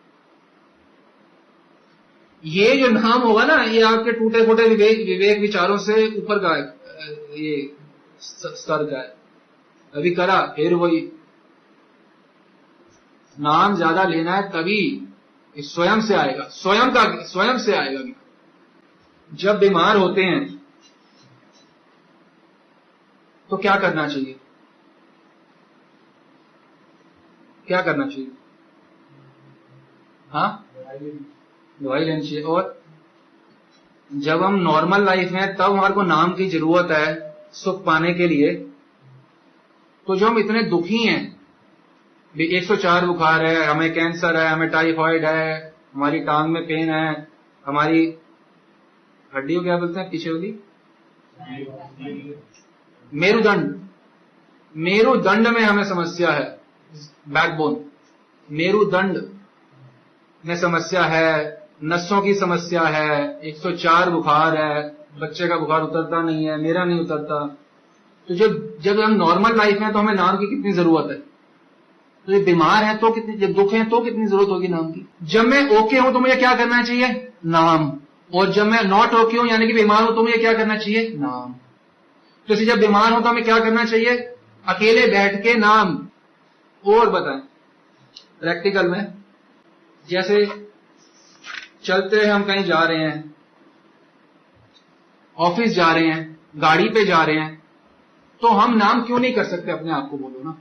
S1: ये जो नाम होगा ना, ये आपके टूटे फूटे विवेक विचारों से ऊपर का ये स्तर का है। अभी करा फिर वही, नाम ज्यादा लेना है तभी स्वयं से आएगा, स्वयं से आएगा। जब बीमार होते हैं तो क्या करना चाहिए? क्या करना चाहिए? हाँ, दवाई लेनी चाहिए। और जब हम नॉर्मल लाइफ में, तब हमारे को नाम की जरूरत है सुख पाने के लिए। तो जो हम इतने दुखी हैं, 104 बुखार है, हमें कैंसर है, हमें टाइफाइड है, हमारी टांग में पेन है, हमारी हड्डी को क्या बोलते हैं पीछे वाली, मेरुदंड में हमें समस्या है, बैकबोन, मेरुदंड में समस्या है, नसों की समस्या है, 104 बुखार है, बच्चे का बुखार उतरता नहीं है, मेरा नहीं उतरता। तो जब हम नॉर्मल लाइफ में, तो हमें नाम की कितनी जरूरत है। तो ये बीमार है तो कितनी, जब दुख है तो कितनी जरूरत होगी नाम की। जब मैं ओके हूं तो मुझे क्या करना चाहिए? नाम। और जब मैं नॉट ओके हूं, यानी कि बीमार हूं, तो मुझे क्या करना चाहिए? नाम। जैसे जब बीमार हो तो हमें क्या करना चाहिए? अकेले बैठ के नाम। और बताएं प्रैक्टिकल में, जैसे चलते हैं, हम कहीं जा रहे हैं, ऑफिस जा रहे हैं, गाड़ी पे जा रहे हैं, तो हम नाम क्यों नहीं कर सकते अपने आप को? बोलो ना।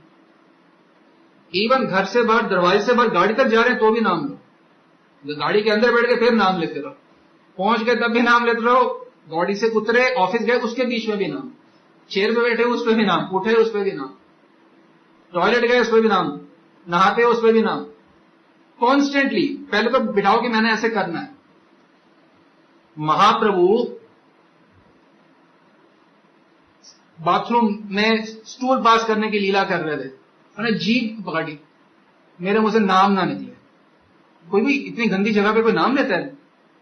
S1: इवन घर से बाहर, दरवाजे से बाहर गाड़ी तक जा रहे हैं तो भी नाम लो। गाड़ी के अंदर बैठ के फिर नाम लेते रहो, पहुंच गए तब भी नाम लेते रहो, गाड़ी से उतरे, ऑफिस गए, उसके बीच में भी नाम, चेयर पे बैठे उस पर भी नाम, उठे उस पर भी नाम, टॉयलेट गए उस पर भी नाम, नहाते उस पर भी नाम, कॉन्स्टेंटली। पहले तो बिठाओ कि मैंने ऐसे करना है। महाप्रभु बाथरूम में स्टूल पास करने की लीला कर रहे थे, उन्हें जीभ पकड़ी, मेरे मुंह से नाम ना निकले। कोई भी इतनी गंदी जगह पे कोई नाम लेता है?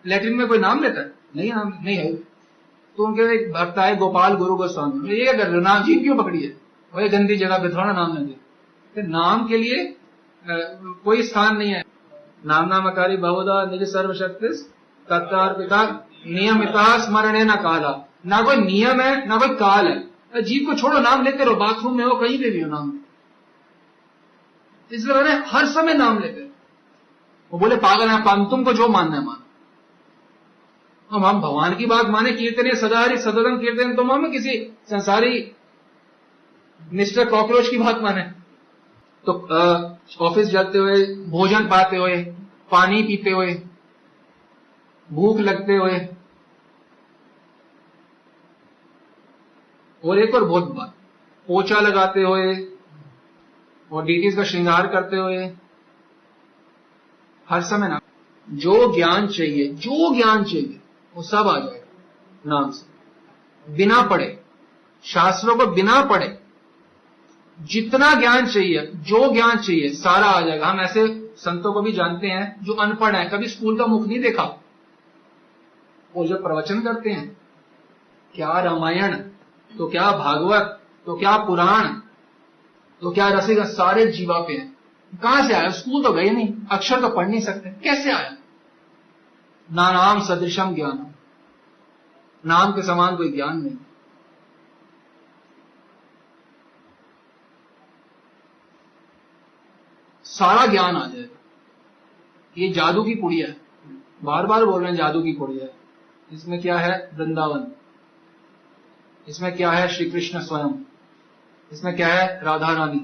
S1: लैट्रिन में कोई नाम लेता है? नहीं, नाम नहीं है। तो उनके एक भक्त आए, गोपाल गुरु गोस्वामी, ये क्या कर रहे हो, नाम जीभ क्यों पकड़ी है? वही गंदी जगह पे थोड़ा नाम लेंगे। तो नाम के लिए कोई स्थान नहीं है। नाम नामकारी बहुधा निज सर्वशक्ति तत्कार्पिता नियमिता स्मरणे न काला। ना कोई नियम है ना कोई काल है। जीव को छोड़ो, नाम लेते रहो, बाथरूम में हो, कहीं पे भी हो नाम। इसलिए मैंने हर समय नाम लेते। वो बोले पागल है, तुमको जो मानना है मान। हम भगवान की बात माने, कीर्तन सदाहरि सततम कीर्तन, तो हम किसी संसारी मिस्टर कॉकरोच की बात माने। तो ऑफिस जाते हुए, भोजन पाते हुए, पानी पीते हुए, भूख लगते हुए, और एक और बहुत बात, पोछा लगाते हुए और डीटीज का श्रृंगार करते हुए, हर समय ना, जो ज्ञान चाहिए वो सब आ जाएगा नाम से, बिना पढ़े, शास्त्रों को बिना पढ़े। जितना ज्ञान चाहिए, जो ज्ञान चाहिए, सारा आ जाएगा। हम ऐसे संतों को भी जानते हैं जो अनपढ़ है, कभी स्कूल का मुख नहीं देखा, वो जो प्रवचन करते हैं, क्या रामायण, तो क्या भागवत, तो क्या पुराण, तो क्या रसिक, सारे जीवा पे हैं। कहां से आया? स्कूल तो गए नहीं, अक्षर तो पढ़ नहीं सकते, कैसे आया? ना नाम सदृशम ज्ञान, नाम के समान कोई ज्ञान नहीं। सारा ज्ञान आ जाएगा। ये जादू की पुड़िया है, बार बार बोल रहे हैं जादू की पुड़िया है। इसमें क्या है? वृंदावन। इसमें क्या है? श्री कृष्ण स्वयं। इसमें क्या है? राधा रानी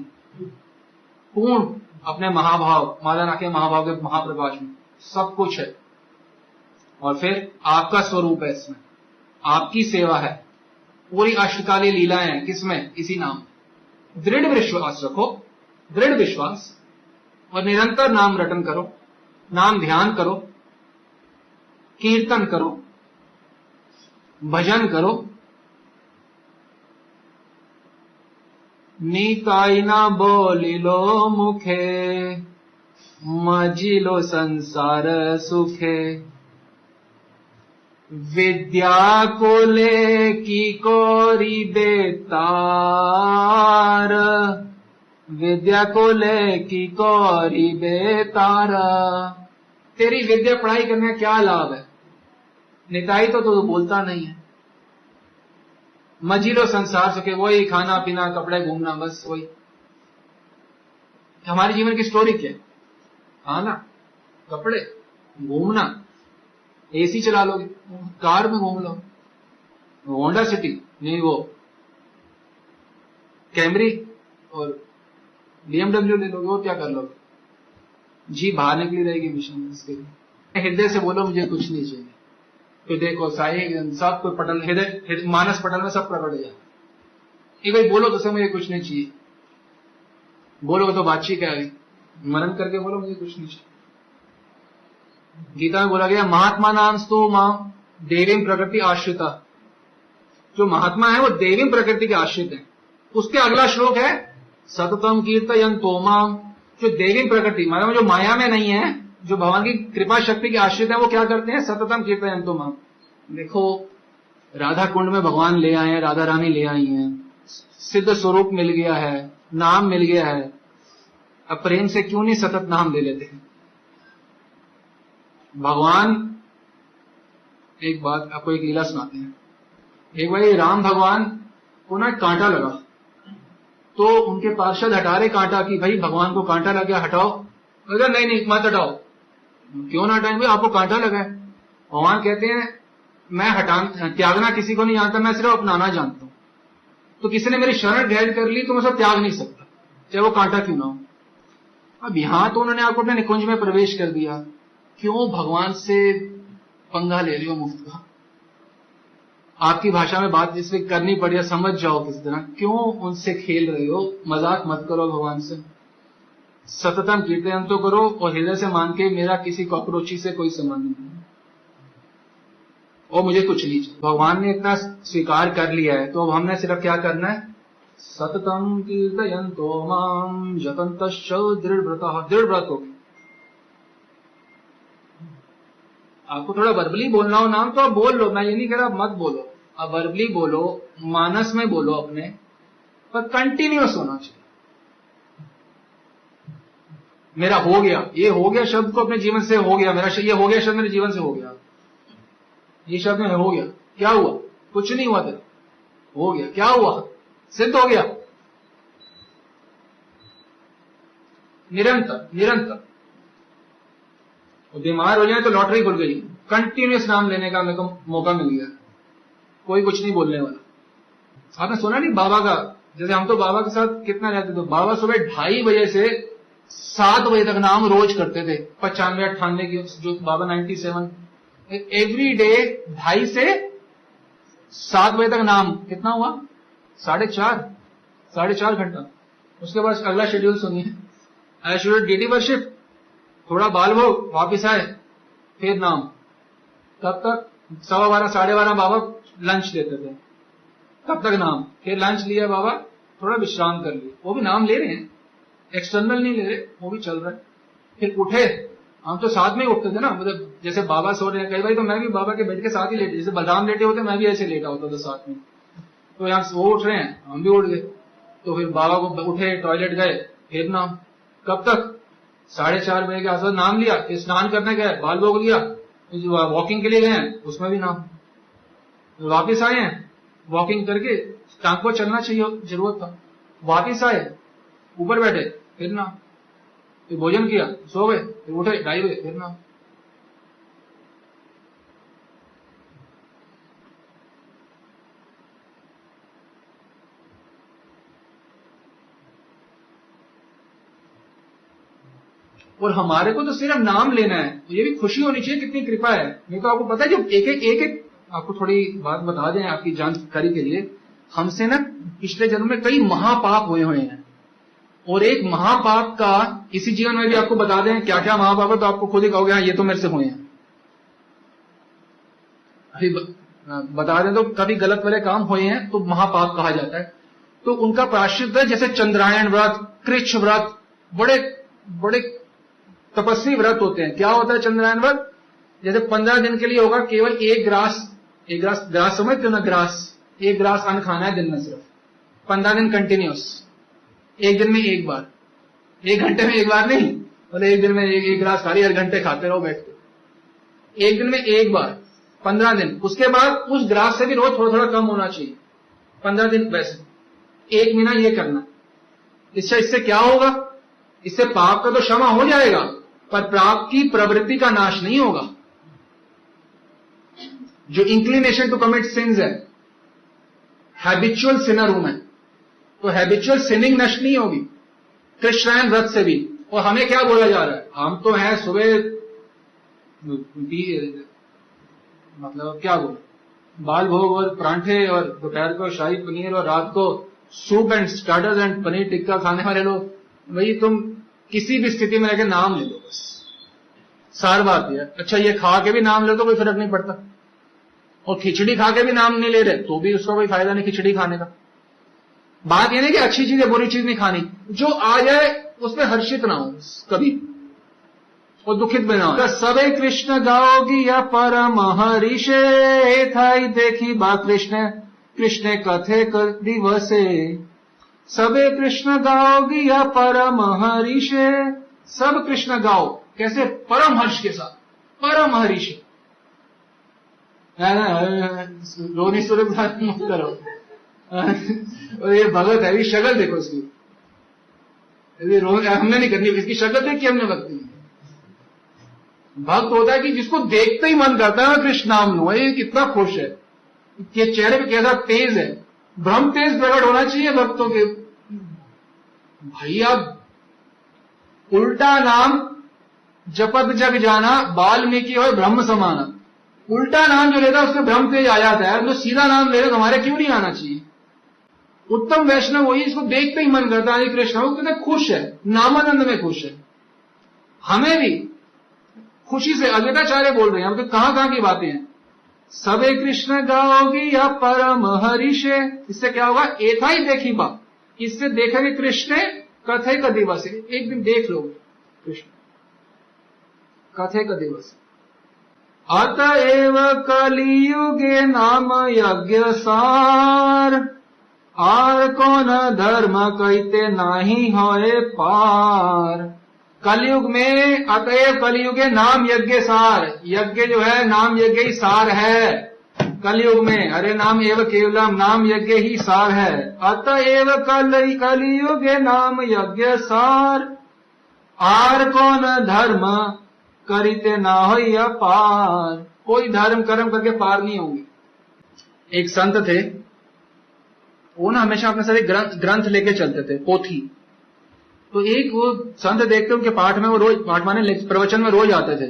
S1: पूर्ण अपने महाभाव, माला के महाभाव के महाप्रकाश में सब कुछ है। और फिर आपका स्वरूप है, इसमें आपकी सेवा है, पूरी अष्टकालीन लीलाएं हैं। किसमें? इसी नाम। दृढ़ विश्वास रखो, दृढ़ विश्वास, और निरंतर नाम रटन करो, नाम ध्यान करो, कीर्तन करो, भजन करो। नीताई ना बोलिलो मुखे, मजिलो संसार सुखे। विद्या को ले की कोरी बेतार, विद्या को ले की कोरी बेतार। तेरी विद्या पढ़ाई करने का क्या लाभ है? निताई तो तू बोलता नहीं है। मजिलो संसार सुखे, वही खाना पीना, कपड़े, घूमना, बस वही। हमारे जीवन की स्टोरी क्या है? खाना, कपड़े, घूमना। एसी चला लोगे, कार में घूम लो, होंडा सिटी नहीं, वो कैमरी और बीएमडब्ल्यू ले लोगे, और क्या कर लोगे? जी बाहर निकली रहेगी मिशन इसके लिए। हृदय से बोलो मुझे कुछ नहीं चाहिए, तो देखो साई सब कोई पटल, हृदय मानस पटल में सब प्रकट हो जाए। एक बार बोलो तो सब मुझे कुछ नहीं चाहिए, बोलो तो बातचीत क्या है, मनन करके बोलो मुझे कुछ नहीं चाहिए। गीता में बोला गया महात्मा नाम स्तु मां देवीं प्रकृति आश्रिता। जो महात्मा है वो देवी प्रकृति के आश्रित है। उसके अगला श्लोक है सततम कीर्तयन्तो मां। जो देवी प्रकृति मतलब जो माया में नहीं है, जो भगवान की कृपा शक्ति के आश्रित है, वो क्या करते हैं? सततम कीर्तयन्तो मां। देखो राधा कुंड में भगवान ले आए हैं, राधा रानी ले आई हैं, सिद्ध स्वरूप मिल गया है, नाम मिल गया है, अब प्रेम से क्यों नहीं सतत नाम ले लेते हैं? भगवान, एक बात आपको एक लीला सुनाते हैं। एक बार राम भगवान को ना कांटा लगा, तो उनके पार्षद हटा रहे कांटा की, भाई भगवान को कांटा लग गया, हटाओ। अगर नहीं नहीं मत हटाओ। क्यों ना हटाएं? भाई आपको कांटा लगा है। भगवान कहते हैं मैं त्यागना किसी को नहीं जानता, मैं सिर्फ अपनाना जानता हूं। तो किसी ने मेरी शरण ग्रहण कर ली तो मैं उसे त्याग नहीं सकता, चाहे वो कांटा क्यों ना हो। अब यहां तो उन्होंने आपको अपने निकुंज में प्रवेश कर दिया, क्यों भगवान से पंगा ले रही हो मुफ्त का? आपकी भाषा में बात जिससे करनी पड़ी, समझ जाओ किस तरह, क्यों उनसे खेल रहे हो? मजाक मत करो भगवान से। सततम कीर्तन तो करो और हृदय से मान के मेरा किसी कॉकरोची से कोई संबंध नहीं और मुझे कुछ नहीं चाहिए। भगवान ने इतना स्वीकार कर लिया है, तो अब हमने सिर्फ क्या करना है? सततम कीर्तयन्तो मां यतन्तश्च दृढ़व्रतः। दृढ़ व्रत हो। आपको थोड़ा वर्बली बोलना हो नाम तो आप बोल लो, मैं ये नहीं कह रहा मत बोलो, आप वर्बली बोलो, मानस में बोलो अपने, पर कंटिन्यूअस होना चाहिए। मेरा हो गया, ये हो गया शब्द को अपने जीवन से हो गया, मेरा ये हो गया शब्द मेरे जीवन से हो गया, ये शब्द में हो गया, क्या हुआ? कुछ नहीं हुआ, तेरा हो गया, क्या हुआ? सिद्ध हो गया। निरंतर निरंतर। बीमार हो जाए तो लॉटरी खुल गई, कंटिन्यूअस नाम लेने का मेरे को मौका मिल गया, कोई कुछ नहीं बोलने वाला। आपने सुना नहीं बाबा का? जैसे हम तो बाबा के साथ कितना रहते थे, बाबा सुबह 2:30 बजे से 7 बजे तक नाम रोज करते थे। 95-98 की जो बाबा 97 एवरी डे 2:30 से 7 बजे तक नाम। कितना हुआ? 4.5 घंटा। उसके बाद अगला शेड्यूल सुनिए, एज शेड्यूल डीटी वर्शिप, थोड़ा बाल भोग, वापिस आए, फिर नाम। तब तक 12:15 12:30 बाबा लंच देते थे, तब तक नाम। फिर लंच लिया बाबा, थोड़ा विश्राम कर लिया, वो भी नाम ले रहे हैं, एक्सटर्नल नहीं ले रहे, वो भी चल रहा है। फिर उठे, हम तो साथ में ही उठते थे ना, मतलब जैसे बाबा सो रहे हैं, कई बार तो मैं भी बाबा के बेड के साथ ही लेटे, जैसे बलराम लेटे होते मैं भी ऐसे लेटा होता था साथ में। तो यहाँ वो उठ रहे हैं, हम भी उठ गए, तो फिर बाबा को उठे, टॉयलेट गए, फिर नाम। कब तक? 4:30 बजे के आसपास नाम लिया, फिर स्नान करने गए, बाल भोग लिया, वॉकिंग के लिए गए, उसमें भी नाम। वापिस आए हैं, वॉकिंग करके, टांग को चलना चाहिए, जरूरत था, वापिस आए, ऊपर बैठे, फिर नाम। फिर भोजन किया, सो गए, फिर उठे 2:30 बजे, फिर नाम। और हमारे को तो सिर्फ नाम लेना है, तो ये भी खुशी होनी चाहिए कितनी कृपा है। नहीं तो आपको पता है, जो एक आपको थोड़ी बात बता दें आपकी जानकारी के लिए, हमसे ना पिछले जन्म में कई महापाप हुए हैं, और एक महापाप का इसी जीवन में भी आपको बता दें क्या क्या महापाप है, तो आपको खुद ही कहोगे हाँ ये तो मेरे से हुए हैं। अभी बता दें तो कभी गलत वाले काम हुए हैं तो महापाप कहा जाता है। तो उनका प्रायश्चित है, जैसे चंद्रायण व्रत, कृच्छ व्रत, बड़े बड़े तपस्वी व्रत होते हैं। क्या होता है चंद्रायण व्रत? जैसे 15 दिन के लिए होगा, केवल एक ग्रास समझते हो ना, एक ग्रास अन्न खाना है दिन में, सिर्फ 15 दिन कंटिन्यूस, एक दिन में एक बार, 1 घंटे में एक बार नहीं, बोले एक दिन में एक ग्रास खा रही, हर घंटे खाते रहो बैठ के, एक दिन में एक बार 15 दिन। उसके बाद उस ग्रास से भी रोज थोड़ा थोड़ा कम होना चाहिए, 15 दिन वैसे, 1 महीना ये करना। इससे क्या होगा? इससे पाप का तो क्षमा हो जाएगा, पर पाप की प्रवृत्ति का नाश नहीं होगा। जो इंक्लिनेशन टू कमिट सिंस है, हैबिचुअल सिनर हूं मैं, तो हैबिचुअल सिनिंग नष्ट नहीं होगी कृष्णायन व्रत से भी। और हमें क्या बोला जा रहा है? हम तो हैं सुबह मतलब क्या बोले, बाल भोग और परांठे, और दोपहर को शाही पनीर, और रात को soup and starters and paneer tikka खाने वाले लोग। भाई तुम किसी भी स्थिति में रहकर नाम ले लो, बस सार बात है। अच्छा ये खा के भी नाम ले तो कोई फर्क नहीं पड़ता, और खिचड़ी खा के भी नाम नहीं ले रहे तो भी उसका कोई फायदा नहीं खिचड़ी खाने का। बात यह नहीं कि अच्छी चीज है बुरी चीज नहीं खानी, जो आ जाए उसमें हर्षित ना हो कभी, और दुखित भी ना हो। सबे कृष्ण गाओगी या परम हरिषे, थाई देखी बा कृष्ण कृष्ण कथे दिवसे। सबे कृष्ण गाओगी या परम हरिषे, सब कृष्ण गाओ, कैसे? परम हर्ष के साथ, परम हरिषे। रोनी सूरत मत करो, और ये भगत है, ये शक्ल देखो इसकी, हमने नहीं करनी, इसकी शक्ल देख के हमने भक्त नहीं। भक्त होता है कि जिसको देखते ही मन करता है कृष्ण नाम लो, ये कितना खुश है, ये चेहरे पे कैसा तेज है, ब्रह्म तेज प्रकट होना चाहिए भक्तों के। भाई आप उल्टा नाम जपत जग जाना, वाल्मीकि और ब्रह्म समाना। उल्टा नाम जो लेता है उसमें ब्रह्म तेज आ जाता है, जो सीधा नाम ले रहे तो हमारे क्यों नहीं आना चाहिए? उत्तम वैष्णव वही, इसको देखते ही मन करता है कृष्ण, वो कितने खुश है, नामानंद में खुश है। हमें भी खुशी से अद्वैताचार्य बोल रहे हैं, हम तो कहां की बातें हैं। सबे कृष्ण गाओगी या परम हरिषे, इससे क्या होगा? एथा ही देखी बा, इससे देखेंगे कृष्ण कथे का दिवस है, एक दिन देख लोगे कृष्ण कथे का दिवस। अतएव कलियुगे नाम यज्ञ सार, आर कौन धर्म कहते नाही होए पार। कलयुग में, अतएव कलयुगे नाम यज्ञ सार, यज्ञ जो है नाम यज्ञ ही सार है कलयुग में। अरे नाम एव केवलम, नाम यज्ञ ही सार है। अतएव कलयुगे नाम यज्ञ सार, आर कौन धर्म करिते ना हो पार। कोई धर्म कर्म करके पार नहीं होंगे। एक संत थे, वो ना हमेशा अपने सारे ग्रंथ लेके चलते थे, पोथी। तो एक वो संत देखते उनके पाठ में, वो रोज पाठ माने प्रवचन में रोज आते थे,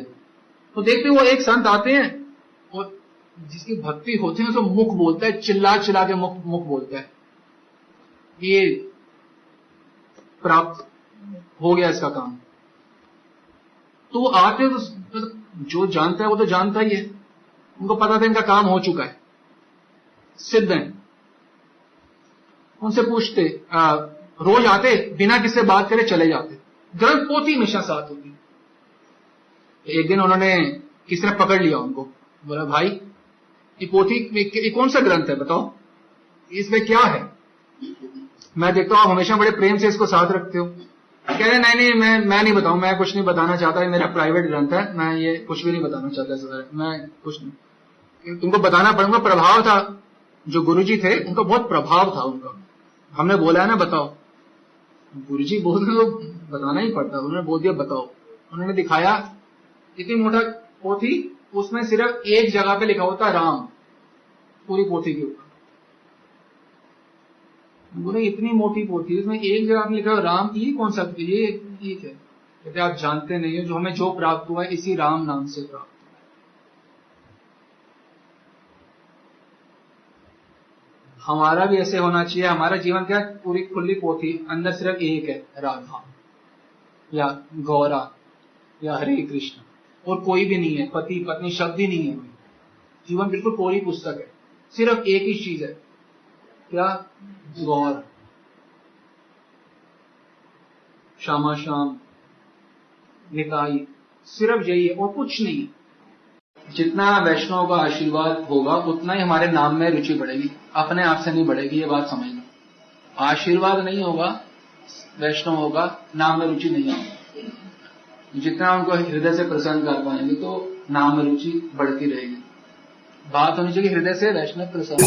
S1: तो देखते वो एक संत आते हैं और जिसकी भक्ति होती है तो मुख बोलता है, चिल्ला चिल्ला के मुख बोलता है, ये प्राप्त हो गया इसका काम। तो वो आते तो जो जानता है वो तो जानता ही है, उनको पता था इनका काम हो चुका है, सिद्ध है। उनसे पूछते, रोज आते, बिना किससे बात करे चले जाते, ग्रंथ पोथी हमेशा साथ होती। एक दिन उन्होंने किसी ने पकड़ लिया उनको, बोला भाई ये पोथी ये कौन सा ग्रंथ है बताओ, इसमें क्या है? मैं देखता हूं आप हमेशा बड़े प्रेम से इसको साथ रखते हो। कह रहे नहीं मैं नहीं बताऊं, मैं कुछ नहीं बताना चाहता, ये मेरा प्राइवेट ग्रंथ है, मैं ये कुछ भी नहीं बताना चाहता इस बारे में, मैं कुछ नहीं, तुमको बताना पड़ेगा। प्रभाव था, जो गुरुजी थे उनका बहुत प्रभाव था उनका। हमने बोला है ना बताओ, गुरुजी बोल रहे तो बताना ही पड़ता, उन्होंने बोल दिया बताओ। उन्होंने दिखाया इतनी मोटा पोथी, उसमें सिर्फ एक जगह पे लिखा होता राम, पूरी पोथी के ऊपर। बोले इतनी मोटी पोथी, उसमें एक जगह पे लिखा हो राम, ये कौन सा, ये है? कहते आप जानते नहीं हो जो हमें जो प्राप्त हुआ है इसी राम नाम से प्राप्त। हमारा भी ऐसे होना चाहिए। हमारा जीवन क्या है? पूरी खुली पोथी, अंदर सिर्फ एक है, राधा या गौरा या हरे कृष्ण, और कोई भी नहीं है, पति पत्नी शब्द ही नहीं है। जीवन बिल्कुल कोरी पुस्तक है, सिर्फ एक ही चीज है, क्या? गौर, श्यामा श्याम, निताई, सिर्फ यही है और कुछ नहीं। जितना वैष्णव का आशीर्वाद होगा उतना ही हमारे नाम में रुचि बढ़ेगी, अपने आप से नहीं बढ़ेगी, ये बात समझ लो। आशीर्वाद नहीं होगा, वैष्णव होगा, नाम में रुचि नहीं होगी। जितना उनको हृदय से प्रसन्न कर पाएंगे तो नाम में रुचि बढ़ती रहेगी। बात होनी चाहिए हृदय से वैष्णव प्रसन्न।